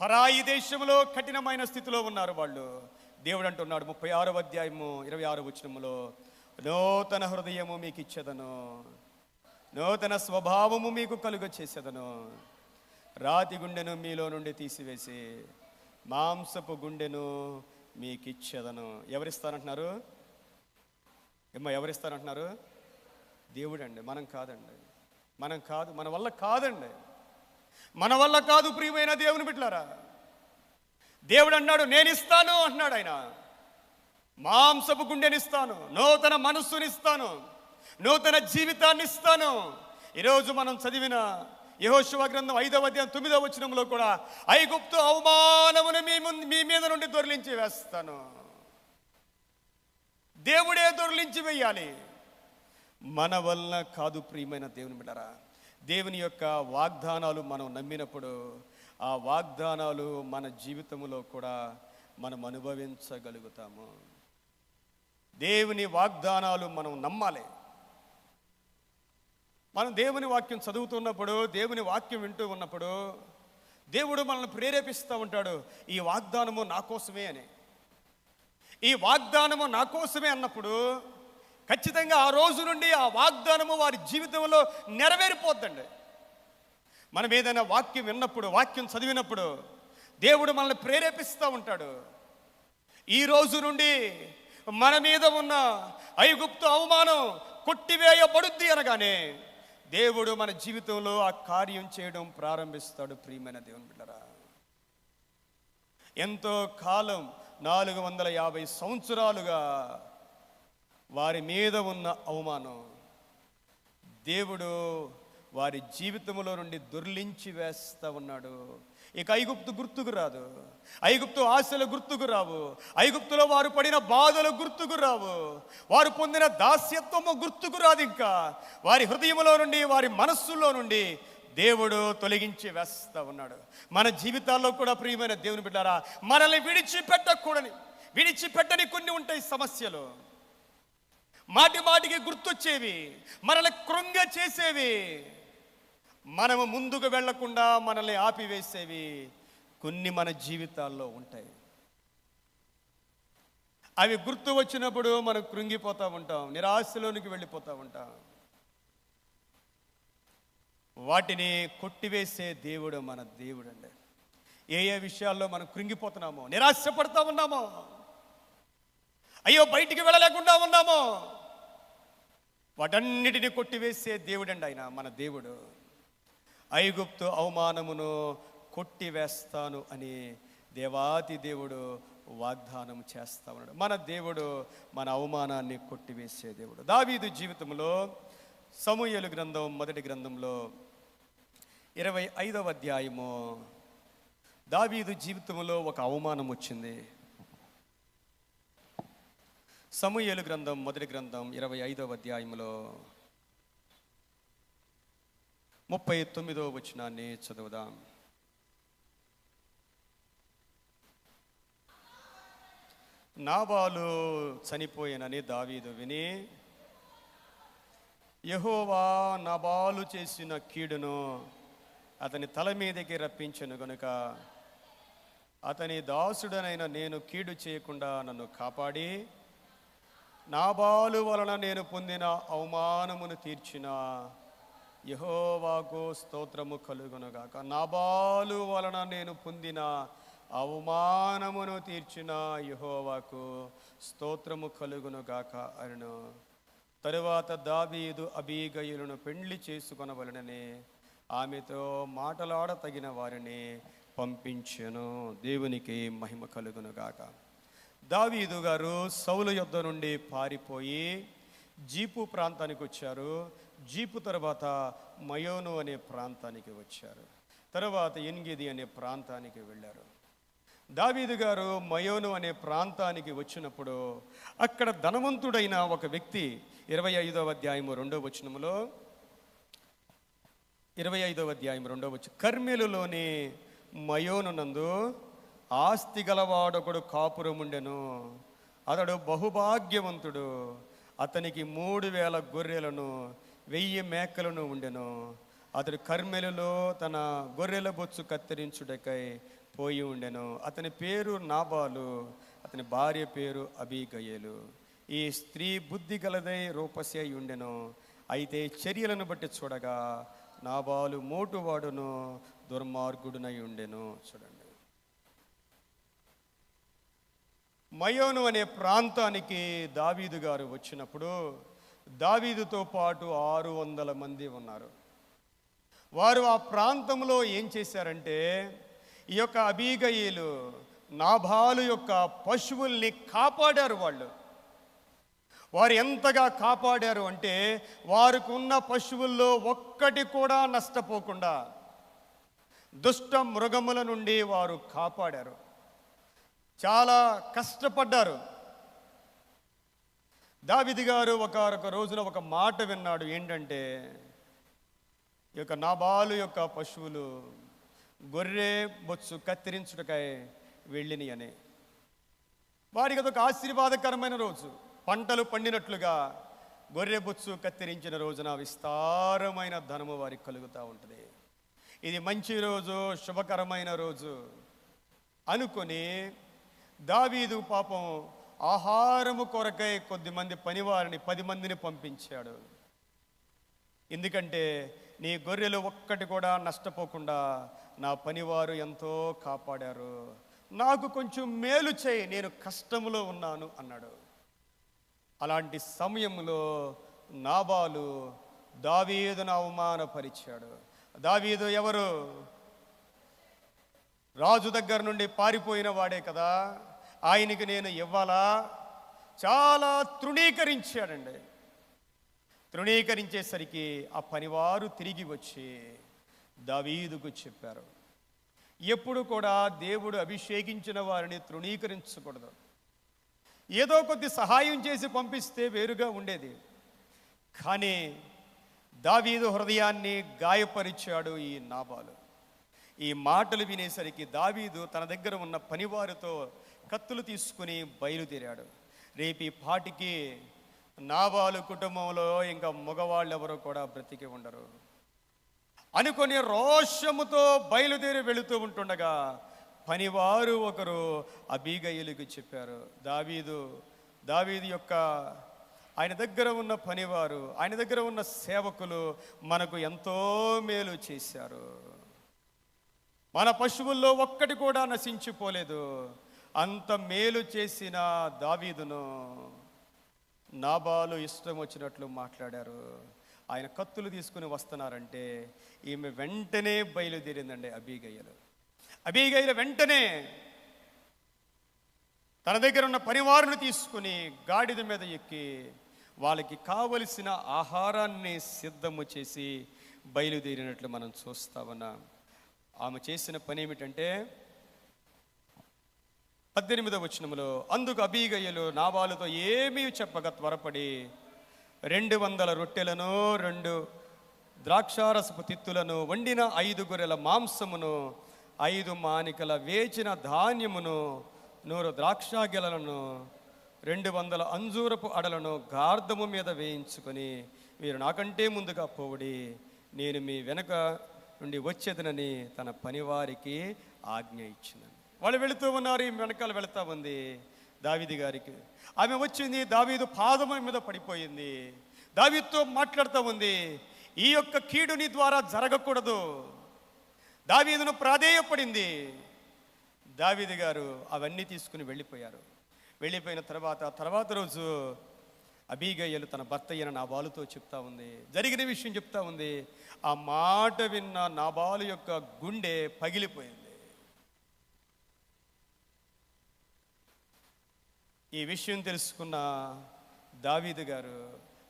పరాయి దేశంలో కఠినమైన స్థితిలో ఉన్నారు వాళ్ళు. దేవుడు అంటున్నాడు 36వ అధ్యాయము 26వ వచనములో, నూతన హృదయము మీకు ఇచ్చేదను, నూతన స్వభావము మీకు కలుగ చేసేదను, రాతి గుండెను మీలో నుండి తీసివేసి మాంసపు గుండెను మీకు ఇచ్చేదను. ఎవరిస్తానంటున్నారు? ఎవరిస్తానంటున్నారు? దేవుడు అండి, మనం కాదండి. మనం కాదు, మన వల్ల కాదండి, మన వల్ల కాదు. ప్రియమైన దేవుని బిడ్డలారా, దేవుడు అన్నాడు నేను ఇస్తాను అంటున్నాడు. ఆయన మాంసపు గుండెనిస్తాను, నూతన మనస్సునిస్తాను, నూతన జీవితాన్ని ఇస్తాను. ఈరోజు మనం చదివిన యెహోషువ గ్రంథం 5వ అధ్యాయం 9వ వచనంలో కూడా ఐగుప్తు అవమానమును మీ మీద నుండి దొర్లించి వేస్తాను. దేవుడే దొర్లించి వేయాలి, మన వలన కాదు. ప్రియమైన దేవుని బిడ్డలారా, దేవుని యొక్క వాగ్దానాలు మనం నమ్మినప్పుడు ఆ వాగ్దానాలు మన జీవితంలో కూడా మనం అనుభవించగలుగుతాము. దేవుని వాగ్దానాలు మనం నమ్మాలి. మనం దేవుని వాక్యం చదువుతున్నప్పుడు, దేవుని వాక్యం వింటూ ఉన్నప్పుడు దేవుడు మనల్ని ప్రేరేపిస్తూ ఉంటాడు, ఈ వాగ్దానము నా కోసమే అని. ఈ వాగ్దానము నా కోసమే అన్నప్పుడు ఖచ్చితంగా ఆ రోజు నుండి ఆ వాగ్దానము వారి జీవితంలో నెరవేరిపోద్దండి. మనం ఏదైనా వాక్యం విన్నప్పుడు, వాక్యం చదివినప్పుడు దేవుడు మనల్ని ప్రేరేపిస్తూ ఉంటాడు. ఈ రోజు నుండి మన మీద ఉన్న ఐగుప్తు అవమానం కొట్టివేయబడుద్ది అనగానే దేవుడు మన జీవితంలో ఆ కార్యం చేయడం ప్రారంభిస్తాడు. ప్రియమైన దేవుని బిడ్డలారా, ఎంతో కాలం 450 సంవత్సరాలుగా వారి మీద ఉన్న అవమానం దేవుడు వారి జీవితంలో నుండి దొర్లించి వేస్తూ ఉన్నాడు. ఇక ఐగుప్తు గుర్తుకు రాదు, ఐగుప్తు ఆశలు గుర్తుకు రావు, ఐగుప్తులో వారు పడిన బాధలు గుర్తుకు రావు, వారు పొందిన దాస్యత్వము గుర్తుకు రాదు. ఇంకా వారి హృదయంలో నుండి, వారి మనస్సులో నుండి దేవుడు తొలగించి వేస్తూ ఉన్నాడు. మన జీవితాల్లో కూడా ప్రియమైన దేవుని బిడ్డారా, మనల్ని విడిచిపెట్టని కొన్ని ఉంటాయి సమస్యలు, మాటి మాటికి గుర్తొచ్చేవి, మనల్ని కృంగ చేసేవి, మనము ముందుకు వెళ్లకుండా మనల్ని ఆపివేసేవి కొన్ని మన జీవితాల్లో ఉంటాయి. అవి గుర్తు వచ్చినప్పుడు మనం కృంగిపోతూ ఉంటాం, నిరాశలోనికి వెళ్ళిపోతూ ఉంటాం. వాటిని కొట్టివేసే దేవుడు మన దేవుడు అండి. ఏ విషయాల్లో మనం కృంగిపోతున్నామో, నిరాశపడతా ఉన్నామో, అయ్యో బయటికి వెళ్ళలేకుండా ఉన్నామో, వాటన్నిటిని కొట్టివేసే దేవుడండి ఆయన, మన దేవుడు. ఐగుప్తు అవమానమును కొట్టివేస్తాను అని దేవాతి దేవుడు వాగ్దానం చేస్తా ఉన్నాడు. మన దేవుడు మన అవమానాన్ని కొట్టివేసే దేవుడు. దావీదు జీవితంలో సమూయేలు గ్రంథం మొదటి గ్రంథంలో 25వ అధ్యాయము, దావీదు జీవితంలో ఒక అవమానం వచ్చింది. సమూయేలు గ్రంథం మొదటి గ్రంథం 25వ అధ్యాయంలో 39వ వచనాన్ని చదువుదాం. నాబాలు చనిపోయినని దావీదు విని, యెహోవా నాబాలు చేసిన కీడును అతని తల మీదకి రప్పించెను గనుక అతని దాసుడనైన నేను కీడు చేయకుండా నన్ను కాపాడి నాబాలు వలన నేను పొందిన అవమానమును తీర్చిన యెహోవాకు స్తోత్రము కలుగునుగాక. నాబాలు వలన నేను పొందిన అవమానమును తీర్చిన యెహోవాకు స్తోత్రము కలుగునుగాక అనెను. తరువాత దావీదు అబీగయీలును పెండ్లి చేసుకొనవలెనని ఆమెతో మాటలాడతగిన వారిని పంపించెను. దేవునికి మహిమ కలుగునుగాక. దావీదు గారు సౌలు యొద్ద నుండి పారిపోయి జీపు ప్రాంతానికి వచ్చారు. జీపు తర్వాత మయోను అనే ప్రాంతానికి వచ్చారు. తర్వాత ఎన్గిది అనే ప్రాంతానికి వెళ్ళారు. దావీదు గారు మయోను అనే ప్రాంతానికి వచ్చినప్పుడు అక్కడ ధనవంతుడైన ఒక వ్యక్తి 25వ అధ్యాయం 2వ వచనంలో 25వ అధ్యాయం 2వ వచనం, కర్మెలులోని మయోను నందు ఆస్తి గలవాడొకడు కాపురముండెను. అతడు బహుభాగ్యవంతుడు. అతనికి 3000 గొర్రెలను 1000 మేకలను ఉండెను. అతడు కర్మెలులో తన గొర్రెల బొచ్చు కత్తిరించుటకై పోయి ఉండెను. అతని పేరు నాబాలు, అతని భార్య పేరు అబీగయేలు. ఈ స్త్రీ బుద్ధి గలదై రూపసి అయి ఉండెను. అయితే చర్యలను బట్టి చూడగా నాబాలు మోటువాడును దుర్మార్గుడునై ఉండెను. చూడండి, మయోను అనే ప్రాంతానికి దావీదు గారు వచ్చినప్పుడు దావీదుతో పాటు 600 మంది ఉన్నారు. వారు ఆ ప్రాంతంలో ఏం చేశారంటే, ఈ యొక్క అబీగయీలు నాబాలు యొక్క పశువుల్ని కాపాడారు. వారు ఎంతగా కాపాడారు అంటే వారికి ఉన్న పశువుల్లో ఒక్కటి కూడా నష్టపోకుండా దుష్ట మృగముల నుండి వారు కాపాడారు. చాలా కష్టపడ్డారు. దావీదు గారు ఒక రోజున ఒక మాట విన్నాడు. ఏంటంటే, ఈ యొక్క నాబాలు యొక్క పశువులు గొర్రె బొచ్చు కత్తిరించుటకై వెళ్ళిని అని. వారికి అదొక ఆశీర్వాదకరమైన రోజు. పంటలు పండినట్లుగా గొర్రె బొచ్చు కత్తిరించిన రోజున విస్తారమైన ధనము వారికి కలుగుతూ ఉంటుంది. ఇది మంచి రోజు, శుభకరమైన రోజు అనుకొని దావీదు పాపం ఆహారము కొరకై కొద్దిమంది పనివారిని 10 మందిని పంపించాడు. ఎందుకంటే నీ గొర్రెలు ఒక్కటి కూడా నష్టపోకుండా నా పనివారు ఎంతో కాపాడారు, నాకు కొంచెం మేలు చేయి, నేను కష్టములో ఉన్నాను అన్నాడు. అలాంటి సమయంలో నాబాలు దావీదును అవమానపరిచాడు. దావీదు ఎవరు? రాజు దగ్గర నుండి పారిపోయిన వాడే కదా, ఆయనకి నేను ఇవ్వాలా? చాలా తృణీకరించాడండి. తృణీకరించేసరికి ఆ పనివారు తిరిగి వచ్చి దావీదుకు చెప్పారు, ఎప్పుడు కూడా దేవుడు అభిషేకించిన వారిని తృణీకరించకూడదు. ఏదో కొద్ది సహాయం చేసి పంపిస్తే వేరుగా ఉండేది. కానీ దావీదు హృదయాన్ని గాయపరిచాడు ఈ నాబాలు. ఈ మాటలు వినేసరికి దావీదు తన దగ్గర ఉన్న పనివారితో కత్తులు తీసుకుని బయలుదేరాడు. రేపు ఈ పాటికి నాబాలు కుటుంబంలో ఇంకా మగవాళ్ళు ఎవరో కూడా బ్రతికి ఉండరు అనుకొని రోషముతో బయలుదేరి వెళుతూ ఉంటుండగా పనివారు ఒకరు అబీగయీలుకు చెప్పారు, దావీదు యొక్క ఆయన దగ్గర ఉన్న పనివారు, ఆయన దగ్గర ఉన్న సేవకులు మనకు ఎంతో మేలు చేశారు, మన పశువుల్లో ఒక్కటి కూడా నశించిపోలేదు. అంత మేలు చేసిన దావీదును నాబాలు ఇష్టం వచ్చినట్లు మాట్లాడారు. ఆయన కత్తులు తీసుకుని వస్తున్నారంటే ఈమె వెంటనే బయలుదేరిందండి. అబీగయీలు వెంటనే తన దగ్గర ఉన్న పనివారును తీసుకుని గాడిద మీద ఎక్కి వాళ్ళకి కావలసిన ఆహారాన్ని సిద్ధము చేసి బయలుదేరినట్లు మనం చూస్తా ఉన్నాం. ఆమె చేసిన పని ఏమిటంటే 18వ వచనములో, అందుకు అబీగయీలు నాబాలుతో ఏమీ చెప్పక త్వరపడి 200 రొట్టెలను 2 ద్రాక్షారసపు తిత్తులను వండిన 5 గొర్రెల మాంసమును 5 మానికల వేచిన ధాన్యమును 100 ద్రాక్షాగెలలను 200 అంజూరపు అడలను గార్ధము మీద వేయించుకొని మీరు నాకంటే ముందుగా పోవుడి, నేను మీ వెనక నుండి వచ్చేదనని తన పనివారికి ఆజ్ఞ ఇచ్చినని. వాళ్ళు వెళుతూ ఉన్నారు. ఈ వెనకాల వెళుతూ ఉంది దావీదు గారికి. ఆమె వచ్చింది, దావీదు పాదము మీద పడిపోయింది, దావీదుతో మాట్లాడుతూ ఉంది, ఈ యొక్క కీడు నీ ద్వారా జరగకూడదు. దావీదును ప్రాధేయపడింది. దావీదు గారు అవన్నీ తీసుకుని వెళ్ళిపోయిన తర్వాత రోజు అబీగయీలు తన భర్త అయిన నాబాలుతో చెప్తా ఉంది, జరిగిన విషయం చెప్తా ఉంది. ఆ మాట విన్న నాబాలు యొక్క గుండె పగిలిపోయింది. ఈ విషయం తెలుసుకున్న దావీదు గారు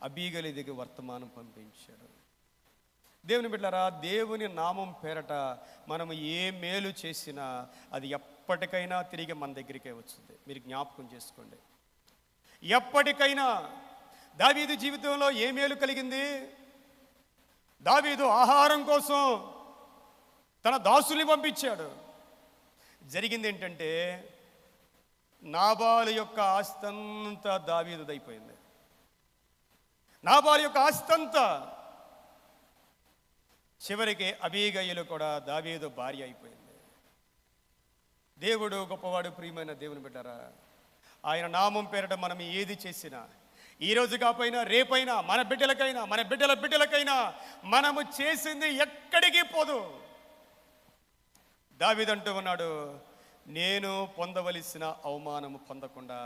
అబీగయీలు దగ్గర వర్తమానం పంపించాడు. దేవుని బిడ్డలారా, దేవుని నామం పేరట మనము ఏ మేలు చేసినా అది ఎప్పటికైనా తిరిగి మన దగ్గరికే వస్తుంది. మీరు జ్ఞాపకం చేసుకోండి. ఎప్పటికైనా దావీదు జీవితంలో ఏ మేలు కలిగింది? దావీదు ఆహారం కోసం తన దాసుల్ని పంపించాడు. జరిగింది ఏంటంటే నాబాలు యొక్క ఆస్తంతా దావీదుదైపోయింది. నాబాలు యొక్క ఆస్తంతా చివరికి అబీగయీలు కూడా దావీదు భార్య అయిపోయింది. దేవుడు గొప్పవాడు. ప్రియమైన దేవుని బిడ్డరా, ఆయన నామం పేరట మనం ఏది చేసినా, ఈ రోజు కాకపోయినా రేపైనా, మన బిడ్డలకైనా మన బిడ్డల బిడ్డలకైనా మనము చేసింది ఎక్కడికి పోదు. దావీదు అంటూ ఉన్నాడు, నేను పొందవలసిన అవమానము పొందకుండా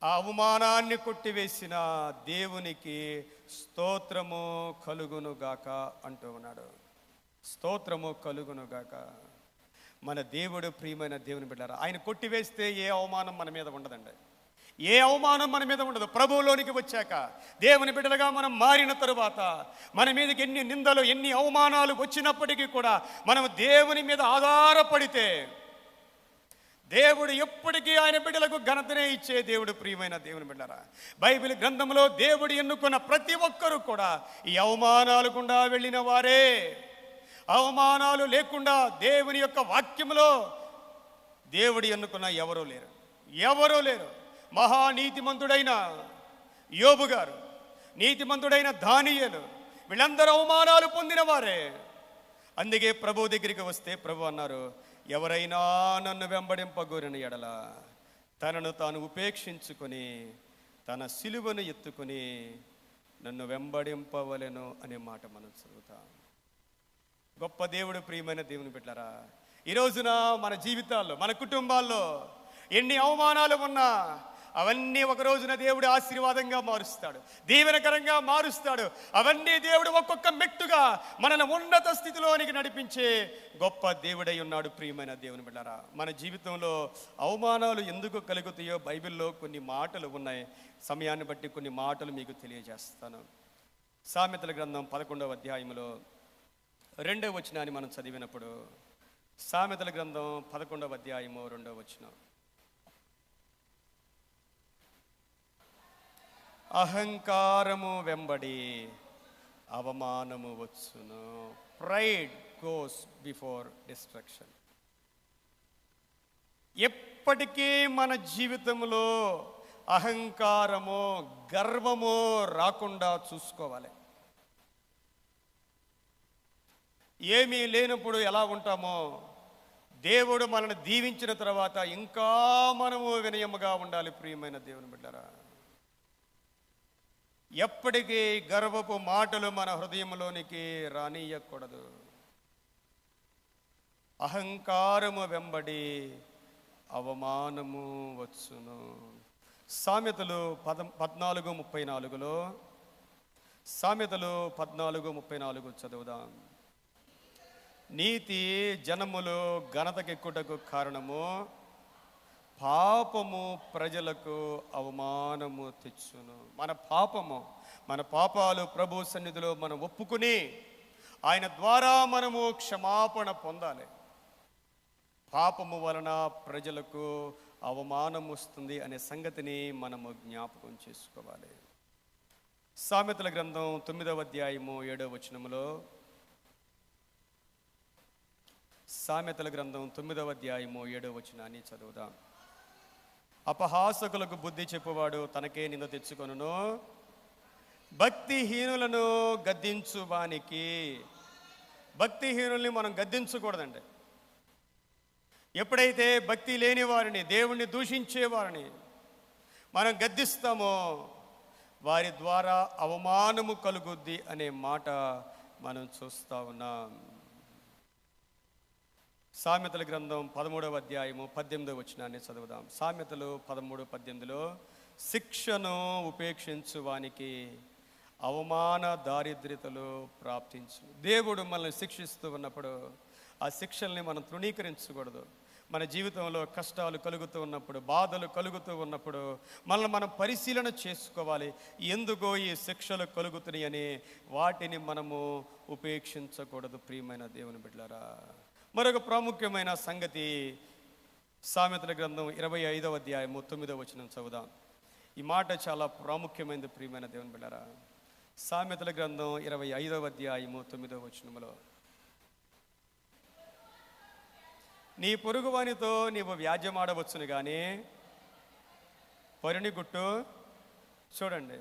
ఆ అవమానాన్ని కొట్టివేసిన దేవునికి స్తోత్రము కలుగునుగాక అంటూ ఉన్నాడు. స్తోత్రము కలుగునుగాక. మన దేవుడు ప్రియమైన దేవుని బిడ్డలారా, ఆయన కొట్టివేస్తే ఏ అవమానం మన మీద ఉండదండి. ఏ అవమానం మన మీద ఉండదు. ప్రభువులోనికి వచ్చాక, దేవుని బిడ్డలుగా మనం మారిన తరువాత మన మీదకి ఎన్ని నిందలు, ఎన్ని అవమానాలు వచ్చినప్పటికీ కూడా మనం దేవుని మీద ఆధారపడితే దేవుడు ఎప్పటికీ ఆయన బిడ్డలకు ఘనతనే ఇచ్చే దేవుడు. ప్రియమైన దేవుని బిడ్డరా, బైబిల్ గ్రంథంలో దేవుడు ఎన్నుకున్న ప్రతి ఒక్కరూ కూడా ఈ అవమానాలు గుండా వెళ్ళిన వారే. అవమానాలు లేకుండా దేవుని యొక్క వాక్యంలో దేవుడు ఎన్నుకున్న ఎవరూ లేరు. మహానీతిమంతుడైన యోబు గారు, నీతిమంతుడైన దానియేలు, వీళ్ళందరూ అవమానాలు పొందిన వారే. అందుకే ప్రభు దగ్గరికి వస్తే ప్రభు అన్నారు, ఎవరైనా నన్ను వెంబడింపగోరిన ఎడల తనను తాను ఉపేక్షించుకొని తన సిలువను ఎత్తుకొని నన్ను వెంబడింపవలెను అనే మాట మనం చదువుతాం. గొప్ప దేవుడు. ప్రియమైన దేవుని బిడ్డలారా, ఈ రోజున మన జీవితాల్లో, మన కుటుంబాల్లో ఎన్ని అవమానాలు ఉన్నా అవన్నీ ఒక రోజున దేవుడు ఆశీర్వాదంగా మారుస్తాడు, దీవెనకరంగా మారుస్తాడు. అవన్నీ దేవుడు ఒక్కొక్క మెట్టుగా మనల్ని ఉన్నత స్థితిలోనికి నడిపించే గొప్ప దేవుడై ఉన్నాడు. ప్రియమైన దేవుని బిడ్డలారా, మన జీవితంలో అవమానాలు ఎందుకు కలుగుతాయో బైబిల్లో కొన్ని మాటలు ఉన్నాయి. సమయాన్ని బట్టి కొన్ని మాటలు మీకు తెలియజేస్తాను. సామెతల గ్రంథం 11వ అధ్యాయంలో 2వ వచనాన్ని మనం చదివినప్పుడు, సామెతల గ్రంథం 11వ అధ్యాయము 2వ వచనం, అహంకారము వెంబడి అవమానము వచ్చును. Pride goes before destruction. ఎప్పటికీ మన జీవితంలో అహంకారము, గర్వము రాకుండా చూసుకోవాలి. ఏమీ లేనప్పుడు ఎలా ఉంటామో, దేవుడు మనల్ని దీవించిన తర్వాత ఇంకా మనము వినయముగా ఉండాలి. ప్రియమైన దేవుని బిడ్డలారా, ఎప్పటికీ గర్వపు మాటలు మన హృదయంలోనికి రానియకూడదు. అహంకారము వెంబడి అవమానము వచ్చును. సామెతలు 14:34లో, సామెతలు 14:34 చదువుదాం. నీతి జనములు ఘనతకెక్కుటకు కారణము, పాపము ప్రజలకు అవమానము తెచ్చును. మన పాపాలు ప్రభు సన్నిధిలో మనం ఒప్పుకుని ఆయన ద్వారా మనము క్షమాపణ పొందాలి. పాపము వలన ప్రజలకు అవమానం వస్తుంది అనే సంగతిని మనము జ్ఞాపకం చేసుకోవాలి. సామెతల గ్రంథం 9వ అధ్యాయము 7వ వచనములో, సామెతల గ్రంథం 9వ అధ్యాయము 7వ వచనాన్ని చదువుదాం. అపహాసకులకు బుద్ధి చెప్పువాడు తనకే నింద తెచ్చుకొనును, భక్తిహీనులను గద్దించువానికి. భక్తిహీనుల్ని మనం గద్దించకూడదండి. ఎప్పుడైతే భక్తి లేని వారిని, దేవుణ్ణి దూషించేవారిని మనం గద్దిస్తామో వారి ద్వారా అవమానము కలుగుద్ది అనే మాట మనం చూస్తూ ఉన్నాం. సామెతల గ్రంథం 13వ అధ్యాయము 18వ వచనాన్ని చదువుదాం. సామెతలు 13:18లో, శిక్షను ఉపేక్షించు వానికి అవమాన దారిద్ర్యతలు ప్రాప్తించు. దేవుడు మనల్ని శిక్షిస్తూ ఉన్నప్పుడు ఆ శిక్షల్ని మనం తృణీకరించకూడదు. మన జీవితంలో కష్టాలు కలుగుతూ ఉన్నప్పుడు, బాధలు కలుగుతూ ఉన్నప్పుడు మనల్ని మనం పరిశీలన చేసుకోవాలి. ఎందుకో ఈ శిక్షలు కలుగుతున్నాయి అని వాటిని మనము ఉపేక్షించకూడదు. ప్రియమైన దేవుని బిడ్డలారా, మరొక ప్రాముఖ్యమైన సంగతి సామెతల గ్రంథం 25వ అధ్యాయము 9వ వచనం చదువుదాం. ఈ మాట చాలా ప్రాముఖ్యమైనది. ప్రియమైన దేవుని బిడ్డలారా, సామెతల గ్రంథం 25వ అధ్యాయము 9వ వచనములో, నీ పొరుగువానితో నీవు వ్యాజ్యమాడవచ్చును కానీ పరుని గుట్టు. చూడండి,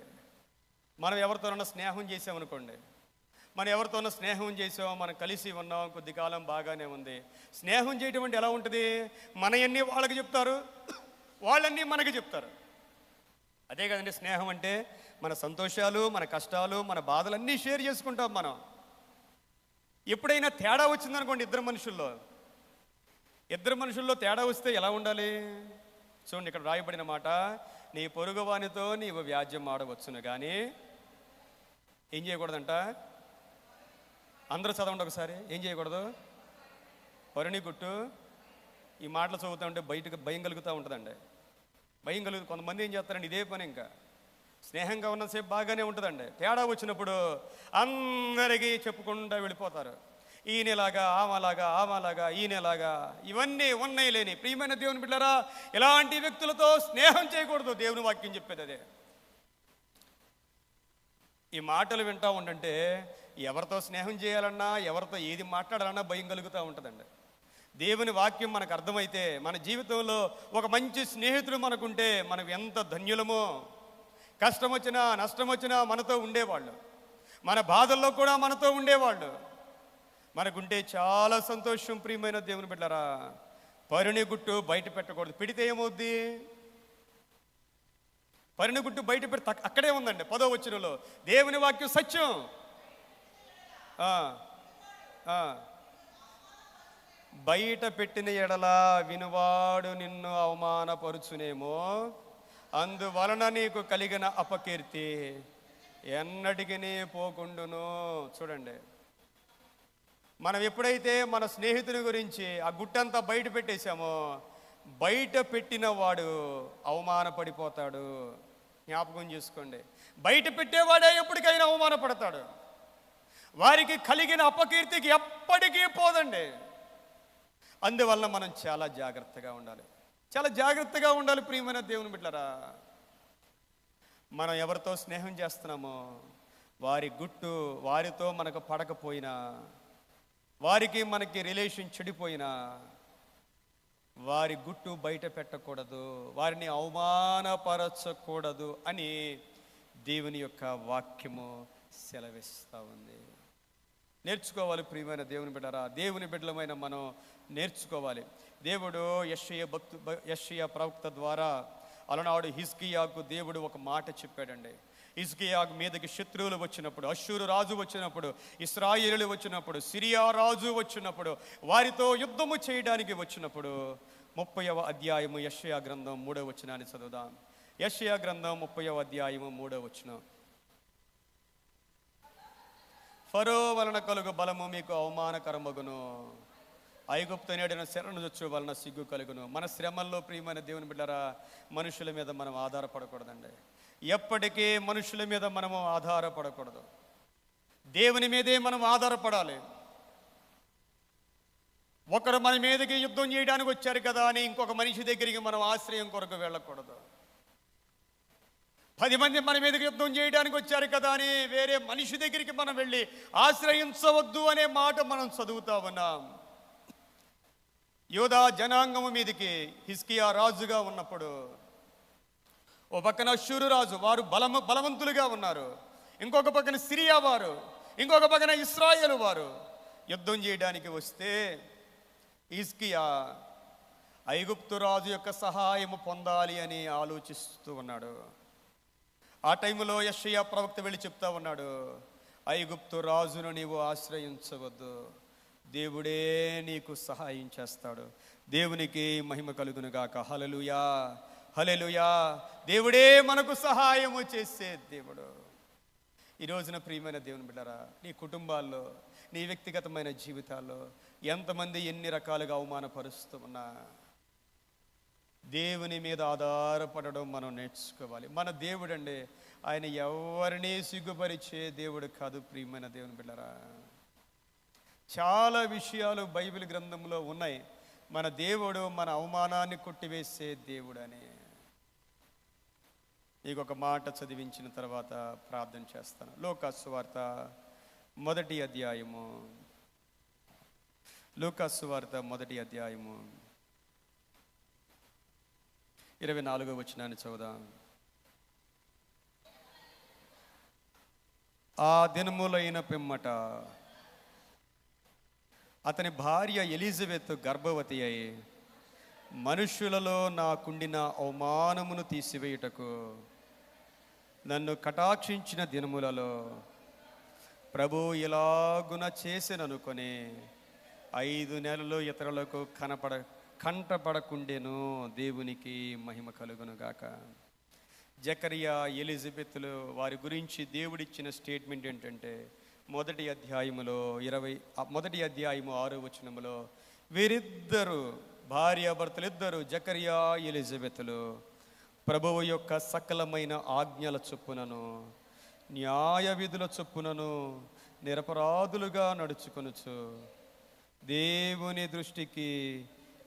మనం ఎవరితోనన్నా స్నేహం చేసామనుకోండి, మనం ఎవరితోనో స్నేహం చేసాం, మనం కలిసి ఉన్నాం, కొద్ది కాలం బాగానే ఉంది. స్నేహం చేయటం అంటే ఎలా ఉంటుంది? మనయన్నీ వాళ్ళకి చెప్తారు, వాళ్ళన్నీ మనకి చెప్తారు. అదే కదండి స్నేహం అంటే. మన సంతోషాలు, మన కష్టాలు, మన బాధలన్నీ షేర్ చేసుకుంటాం మనం. ఎప్పుడైనా తేడా వచ్చిందనుకోండి, ఇద్దరు మనుషుల్లో తేడా వస్తే ఎలా ఉండాలి? చూడండి, ఇక్కడ రాయబడిన మాట, నీ పొరుగువానితో నీవు వ్యాజ్యం ఆడవచ్చును కానీ ఏం చేయకూడదంట? అందరూ చదవండి ఒకసారి. ఏం చేయకూడదు? పరుని గుట్టు. ఈ మాటలు చదువుతూ ఉంటే బయటకు భయం కలుగుతూ ఉంటుందండి. భయం కలుగుతుంది. కొంతమంది ఏం చేస్తారండి, ఇదే పని, ఇంకా స్నేహంగా ఉన్నసేపు బాగానే ఉంటుందండి, తేడా వచ్చినప్పుడు అందరికీ చెప్పుకుంటూ వెళ్ళిపోతారు. ఈయనలాగా ఆమెలాగా ఈయనలాగా. ఇవన్నీ ఉన్నాయి లేని ప్రియమైన దేవుని బిడ్డలారా, ఇలాంటి వ్యక్తులతో స్నేహం చేయకూడదు. దేవుని వాక్యం చెప్పేది అదే. ఈ మాటలు వింటూ ఉండంటే ఎవరితో స్నేహం చేయాలన్నా, ఎవరితో ఏది మాట్లాడాలన్నా భయం కలుగుతూ ఉంటుందండి. దేవుని వాక్యం మనకు అర్థమైతే, మన జీవితంలో ఒక మంచి స్నేహితుడు మనకుంటే మనం ఎంత ధన్యులమో. కష్టం వచ్చినా నష్టం వచ్చినా మనతో ఉండేవాళ్ళు, మన బాధల్లో కూడా మనతో ఉండేవాళ్ళు మనకుంటే చాలా సంతోషం. ప్రియమైన దేవుని బిడ్డలారా, పరిణి గుట్టు బయట పెట్టకూడదు. పెడితే ఏమవుద్ది? పరిణి గుట్టు బయట పెడితే అక్కడే ఉందండి 10వ వచనంలో దేవుని వాక్యం సత్యం. బయట పెట్టిన ఎడల వినువాడు నిన్ను అవమానపరుచునేమో, అందువలన నీకు కలిగిన అపకీర్తి ఎన్నటికి పోకుండును. చూడండి, మనం ఎప్పుడైతే మన స్నేహితుని గురించి ఆ గుట్టంతా బయట పెట్టేశామో, బయట పెట్టిన వాడు అవమానపడిపోతాడు. జ్ఞాపకం చేసుకోండి, బయట పెట్టేవాడే ఎప్పటికైనా అవమానపడతాడు. వారికి కలిగిన అపకీర్తికి ఎప్పటికీ పోదండి. అందువల్ల మనం చాలా జాగ్రత్తగా ఉండాలి, చాలా జాగ్రత్తగా ఉండాలి. ప్రియమైన దేవుని బిడ్డలారా, మనం ఎవరితో స్నేహం చేస్తున్నామో వారి గుట్టు వారితో మనకు పడకపోయినా, వారికి మనకి రిలేషన్ చెడిపోయినా, వారి గుట్టు బయట పెట్టకూడదు, వారిని అవమానపరచకూడదు అని దేవుని యొక్క వాక్యము సెలవిస్తూ ఉంది. నేర్చుకోవాలి ప్రియమైన దేవుని బిడ్డరా, దేవుని బిడ్డలమైన మనం నేర్చుకోవాలి. దేవుడు యెషయా ప్రవక్త ద్వారా అలనాడు హిజ్కియాకు దేవుడు ఒక మాట చెప్పాడండి. హిజ్కియాకు మీదకి శత్రువులు వచ్చినప్పుడు, అష్షూరు రాజు వచ్చినప్పుడు, ఇశ్రాయేలు వచ్చినప్పుడు, సిరియా రాజు వచ్చినప్పుడు, వారితో యుద్ధము చేయడానికి వచ్చినప్పుడు 30వ అధ్యాయము యెషయా గ్రంథం 3వ వచనాన్ని చదువుదాం. యెషయా గ్రంథం 30వ అధ్యాయము 3వ వచనం. ఫరో వలన కలుగు బలము మీకు అవమానకరమగును, ఐగుప్తు నేడిన శరణు జొచ్చు వలన సిగ్గు కలుగును. మన శ్రమల్లో ప్రియమైన దేవుని బిడ్డరా, మనుషుల మీద మనం ఆధారపడకూడదండి. ఎప్పటికీ మనుషుల మీద మనము ఆధారపడకూడదు, దేవుని మీదే మనం ఆధారపడాలి. ఒకరు మన మీదకి యుద్ధం చేయడానికి వచ్చారు కదా అని ఇంకొక మనిషి దగ్గరికి మనం ఆశ్రయం కొరకు వెళ్ళకూడదు. 10 మంది మన మీదకి యుద్ధం చేయడానికి వచ్చారు కదా అని వేరే మనిషి దగ్గరికి మనం వెళ్ళి ఆశ్రయించవద్దు అనే మాట మనం చదువుతా ఉన్నాం. యూదా జనాంగము మీదకి హిజ్కియా రాజుగా ఉన్నప్పుడు ఓ పక్కన అష్షూరు రాజు, వారు బలవంతులుగా ఉన్నారు. ఇంకొక పక్కన సిరియా వారు, ఇంకొక పక్కన ఇశ్రాయేలు వారు యుద్ధం చేయడానికి వస్తే హిజ్కియా ఐగుప్తు రాజు యొక్క సహాయము పొందాలి అని ఆలోచిస్తూ ఉన్నాడు. ఆ టైంలో యెషయా ప్రవక్త వెళ్ళి చెప్తా ఉన్నాడు, ఐగుప్తు రాజును నీవు ఆశ్రయించవద్దు, దేవుడే నీకు సహాయం చేస్తాడు. దేవునికి మహిమ కలుగును గాక. హల్లెలూయా, హల్లెలూయా. దేవుడే మనకు సహాయము చేసే దేవుడు. ఈ రోజున ప్రియమైన దేవుని బిడ్డరా, నీ కుటుంబాల్లో, నీ వ్యక్తిగతమైన జీవితాల్లో ఎంతమంది ఎన్ని రకాలుగా అవమానపరుస్తూ ఉన్నా దేవుని మీద ఆధారపడడం మనం నేర్చుకోవాలి. మన దేవుడు అండి, ఆయన ఎవరిని సిగ్గుపరిచే దేవుడు కాదు. ప్రియమైన దేవుని బిడ్డరా, చాలా విషయాలు బైబిల్ గ్రంథంలో ఉన్నాయి. మన దేవుడు మన అవమానాన్ని కొట్టివేసే దేవుడు అని. ఇంకొక మాట చదివించిన తర్వాత ప్రార్థన చేస్తాను. లూకాసు సువార్త 1వ అధ్యాయము, లూకాసు సువార్త 1వ అధ్యాయము 24వ వచనాన్ని చదువుదాం. ఆ దినములైన పిమ్మట అతని భార్య ఎలిజబెత్ గర్భవతి అయి మనుష్యులలో నాకుండిన అవమానమును తీసివేయుటకు నన్ను కటాక్షించిన దినములలో ప్రభు ఇలాగున చేసిననుకొని 5 నెలలు ఇతరులకు కంటపడకుండెను. దేవునికి మహిమ కలుగును గాక. జకరియా ఎలిజబెత్లు వారి గురించి దేవుడిచ్చిన స్టేట్మెంట్ ఏంటంటే, 1వ అధ్యాయములో 1వ అధ్యాయము 6వ వచనములో వీరిద్దరు భార్యాభర్తలు ఇద్దరు, జకరియా ఎలిజబెత్లు ప్రభువు యొక్క సకలమైన ఆజ్ఞల చొప్పునను న్యాయ విధుల చొప్పునను నిరపరాధులుగా నడుచుకొనుచు దేవుని దృష్టికి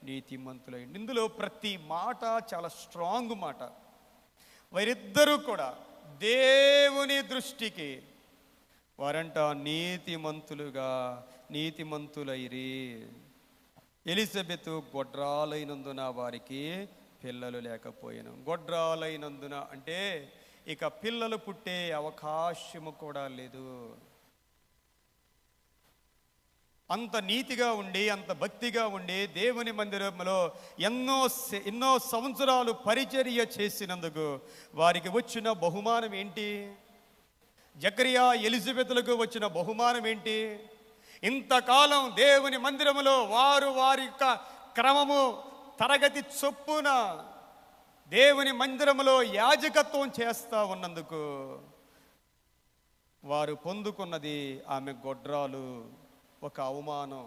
నీతిమంతులై. ఇందులో ప్రతి మాట చాలా స్ట్రాంగ్ మాట. వారిద్దరూ కూడా దేవుని దృష్టికి వారంట నీతిమంతులైరి. ఎలిజబెత్ గొడ్రాలైనందున వారికి పిల్లలు లేకపోయాను. గొడ్రాలైనందున అంటే ఇక పిల్లలు పుట్టే అవకాశము కూడా లేదు. అంత నీతిగా ఉండి, అంత భక్తిగా ఉండి, దేవుని మందిరంలో ఎన్నో సంవత్సరాలు పరిచర్య చేసినందుకు వారికి వచ్చిన బహుమానం ఏంటి? జకరియా ఎలిజబెతులకు వచ్చిన బహుమానం ఏంటి? ఇంతకాలం దేవుని మందిరములో వారు వారి యొక్క క్రమము తరగతి చొప్పున దేవుని మందిరములో యాజకత్వం చేస్తూ ఉన్నందుకు వారు పొందుకున్నది ఆమె గొడ్రాలు. ఒక అవమానం.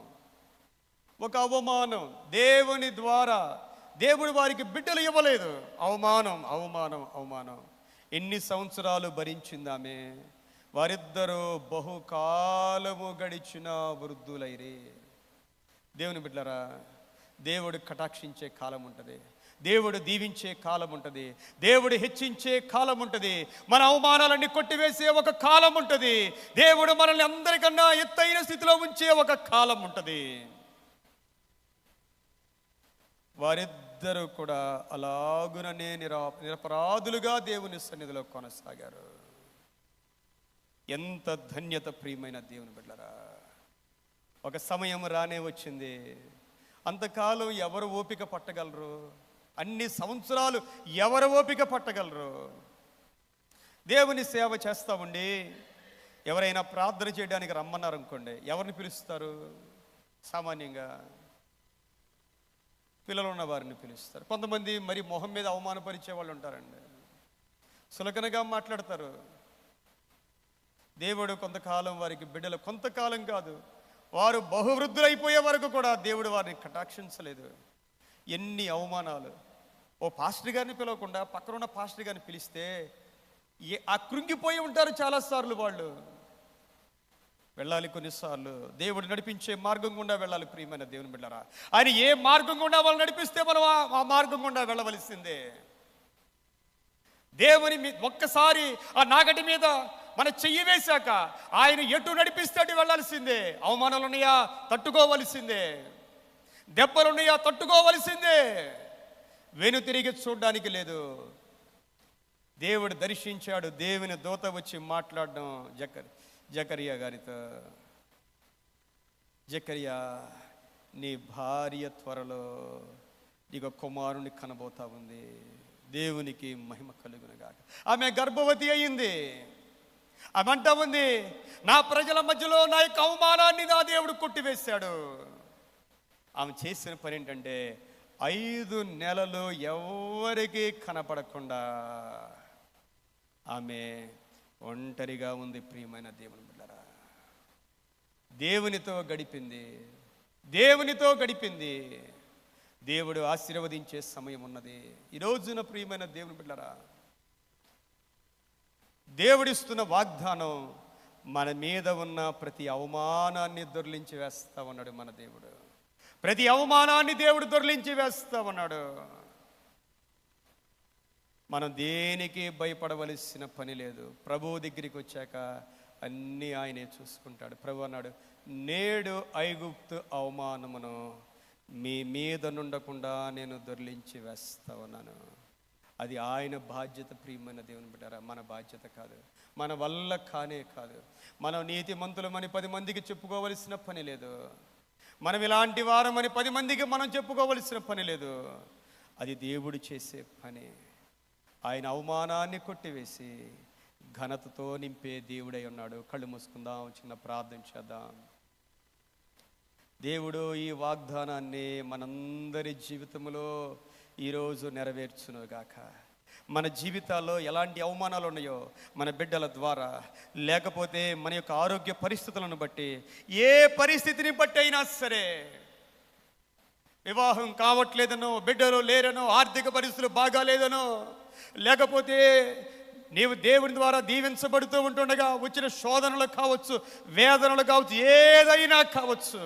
దేవుని ద్వారా దేవుడు వారికి బిడ్డలు ఇవ్వలేదు. అవమానం. ఎన్ని సంవత్సరాలు భరించింది ఆమె? వారిద్దరూ బహుకాలము గడిచిన వృద్ధులైరే. దేవుని బిడ్డలారా, దేవుడు కటాక్షించే కాలం ఉంటుంది, దేవుడు దీవించే కాలం ఉంటుంది, దేవుడు హెచ్చించే కాలం ఉంటుంది, మన అవమానాలన్నీ కొట్టివేసే ఒక కాలం ఉంటుంది, దేవుడు మనల్ని అందరికన్నా ఎత్తైన స్థితిలో ఉంచే ఒక కాలం ఉంటుంది. వారిద్దరూ కూడా అలాగుననే నిరపరాధులుగా దేవుని సన్నిధిలో కొనసాగారు. ఎంత ధన్యత ప్రియమైన దేవుని బిడ్డలారా. ఒక సమయం రానే వచ్చింది. అంతకాలం ఎవరు ఓపిక పట్టగలరు? అన్ని సంవత్సరాలు ఎవరు ఓపిక పట్టగలరు? దేవుని సేవ చేస్తూ ఉండి ఎవరైనా ప్రార్థన చేయడానికి రమ్మన్నారు అనుకోండి, ఎవరిని పిలుస్తారు? సామాన్యంగా పిల్లలు ఉన్న వారిని పిలుస్తారు. కొంతమంది మరి మొహం మీద అవమానపరిచే వాళ్ళు ఉంటారండి, సులకనగా మాట్లాడతారు. దేవుడు కొంతకాలం వారికి బిడ్డలు, కొంతకాలం కాదు, వారు బహువృద్ధులైపోయే వరకు కూడా దేవుడు వారిని కటాక్షించలేదు. ఎన్ని అవమానాలు! ఓ పాస్టర్ గారిని పిలవకుండా పక్కనున్న పాస్టర్ గారిని పిలిస్తే ఆ కృంగిపోయి ఉంటారు చాలాసార్లు. వాళ్ళు వెళ్ళాలి, కొన్నిసార్లు దేవుడు నడిపించే మార్గం గుండా వెళ్ళాలి. ప్రియమైన దేవుని బిడ్డలారా, ఆయన ఏ మార్గం గుండా వాళ్ళు నడిపిస్తే మనం ఆ మార్గం గుండా వెళ్ళవలసిందే. దేవుని ఒక్కసారి ఆ నాగటి మీద మన చెయ్యి వేశాక ఆయన ఎటు నడిపిస్తే అటు వెళ్ళాల్సిందే. అవమానాలు ఉన్నాయా? తట్టుకోవలసిందే. దెబ్బలున్నాయా? తట్టుకోవలసిందే. వెను తిరిగి చూడడానికి లేదు. దేవుడు దర్శించాడు. దేవుని దూత వచ్చి మాట్లాడడం జకరియా గారితో, జకరియా, నీ భార్య త్వరలో నీకు కుమారుని కనబోతా ఉంది, దేవునికి మహిమ కలుగునుగాక. ఆమె గర్భవతి అయ్యింది. ఆమె అంటా ఉంది, నా ప్రజల మధ్యలో నా యొక్క అవమానాన్ని నా దేవుడు కొట్టివేశాడు. ఆమె చేసిన పని ఏంటంటే 5 నెలలు ఎవరికి కనపడకుండా ఆమె ఒంటరిగా ఉంది. ప్రియమైన దేవుని బిడ్డలారా, దేవునితో గడిపింది. దేవుడు ఆశీర్వదించే సమయం ఉన్నది. ఈ రోజున ప్రియమైన దేవుని బిడ్డలారా, దేవుడిస్తున్న వాగ్దానం మన మీద ఉన్న ప్రతి అవమానాన్ని దొర్లించి వేస్తా ఉన్నాడు. మన దేవుడు ప్రతి అవమానాన్ని దేవుడు దొర్లించి వేస్తా ఉన్నాడు. మనం దేనికి భయపడవలసిన పని లేదు. ప్రభువు దగ్గరికి వచ్చాక అన్నీ ఆయనే చూసుకుంటాడు. ప్రభు అన్నాడు, నేడు ఐగుప్తు అవమానమును మీ మీద నుండకుండా నేను దొర్లించి వేస్తా ఉన్నాను. అది ఆయన బాధ్యత. ప్రియమైన దేవుని బిడ్డలారా, మన బాధ్యత కాదు, మన వల్ల కాదు. మనం నీతిమంతులమని 10 మందికి చెప్పుకోవలసిన పని లేదు. మనం ఇలాంటి వారమని 10 మందికి మనం చెప్పుకోవలసిన పని లేదు. అది దేవుడు చేసే పని. ఆయన అవమానాన్ని కొట్టివేసి ఘనతతో నింపే దేవుడై ఉన్నాడు. కళ్ళు మూసుకుందాం, చిన్న ప్రార్థన చేద్దాం. దేవుడు ఈ వాగ్దానాన్ని మనందరి జీవితంలో ఈరోజు నెరవేర్చునుగాక. మన జీవితాల్లో ఎలాంటి అవమానాలు ఉన్నాయో మన బిడ్డల ద్వారా, లేకపోతే మన యొక్క ఆరోగ్య పరిస్థితులను బట్టి, ఏ పరిస్థితిని బట్టి అయినా సరే, వివాహం కావట్లేదనో, బిడ్డలు లేరనో, ఆర్థిక పరిస్థితులు బాగాలేదనో, లేకపోతే నీవు దేవుని ద్వారా దీవించబడుతూ ఉంటుండగా వచ్చిన శోధనలు కావచ్చు, వేదనలు కావచ్చు, ఏదైనా కావచ్చు,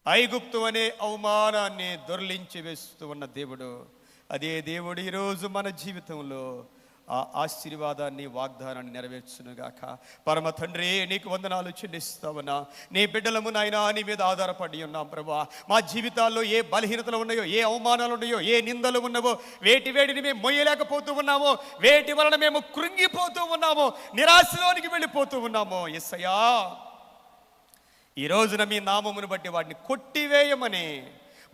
ఐగుప్తు అనే అవమానాన్ని దొర్లించి వేస్తూ ఉన్న దేవుడు, అదే దేవుడు ఈరోజు మన జీవితంలో ఆ ఆశీర్వాదాన్ని, వాగ్దానాన్ని నెరవేర్చునుగాక. పరమ తండ్రి, నీకు వందనాలు చెల్లిస్తావున్నా. నీ బిడ్డలము నాయనా నీ మీద ఆధారపడి ఉన్నాం ప్రభా. మా జీవితాల్లో ఏ బలహీనతలు ఉన్నాయో, ఏ అవమానాలు ఉన్నాయో, ఏ నిందలు ఉన్నావో, వేటిని మేము మొయ్యలేకపోతూ ఉన్నామో, వేటి వలన మేము కృంగిపోతూ ఉన్నామో, నిరాశలోనికి వెళ్ళిపోతూ ఉన్నామో, యేసయ్యా ఈ రోజున మీ నామమును బట్టి వాటిని కొట్టివేయమని,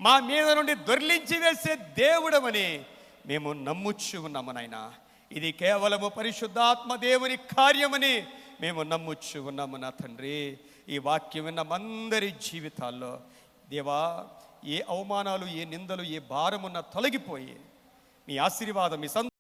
మా మీద నుండి దొర్లించి వేసే దేవుడమని మేము నమ్ముచ్చు ఉన్నాము నాయనా. ఇది కేవలము పరిశుద్ధాత్మ దేవుని కార్యమని మేము నమ్ముచ్చు ఉన్నాము నా తండ్రి. ఈ వాక్యం విన్న మందరి జీవితాల్లో దేవా, ఏ అవమానాలు, ఏ నిందలు, ఏ భారమున్న తొలగిపోయి మీ ఆశీర్వాదం, మీ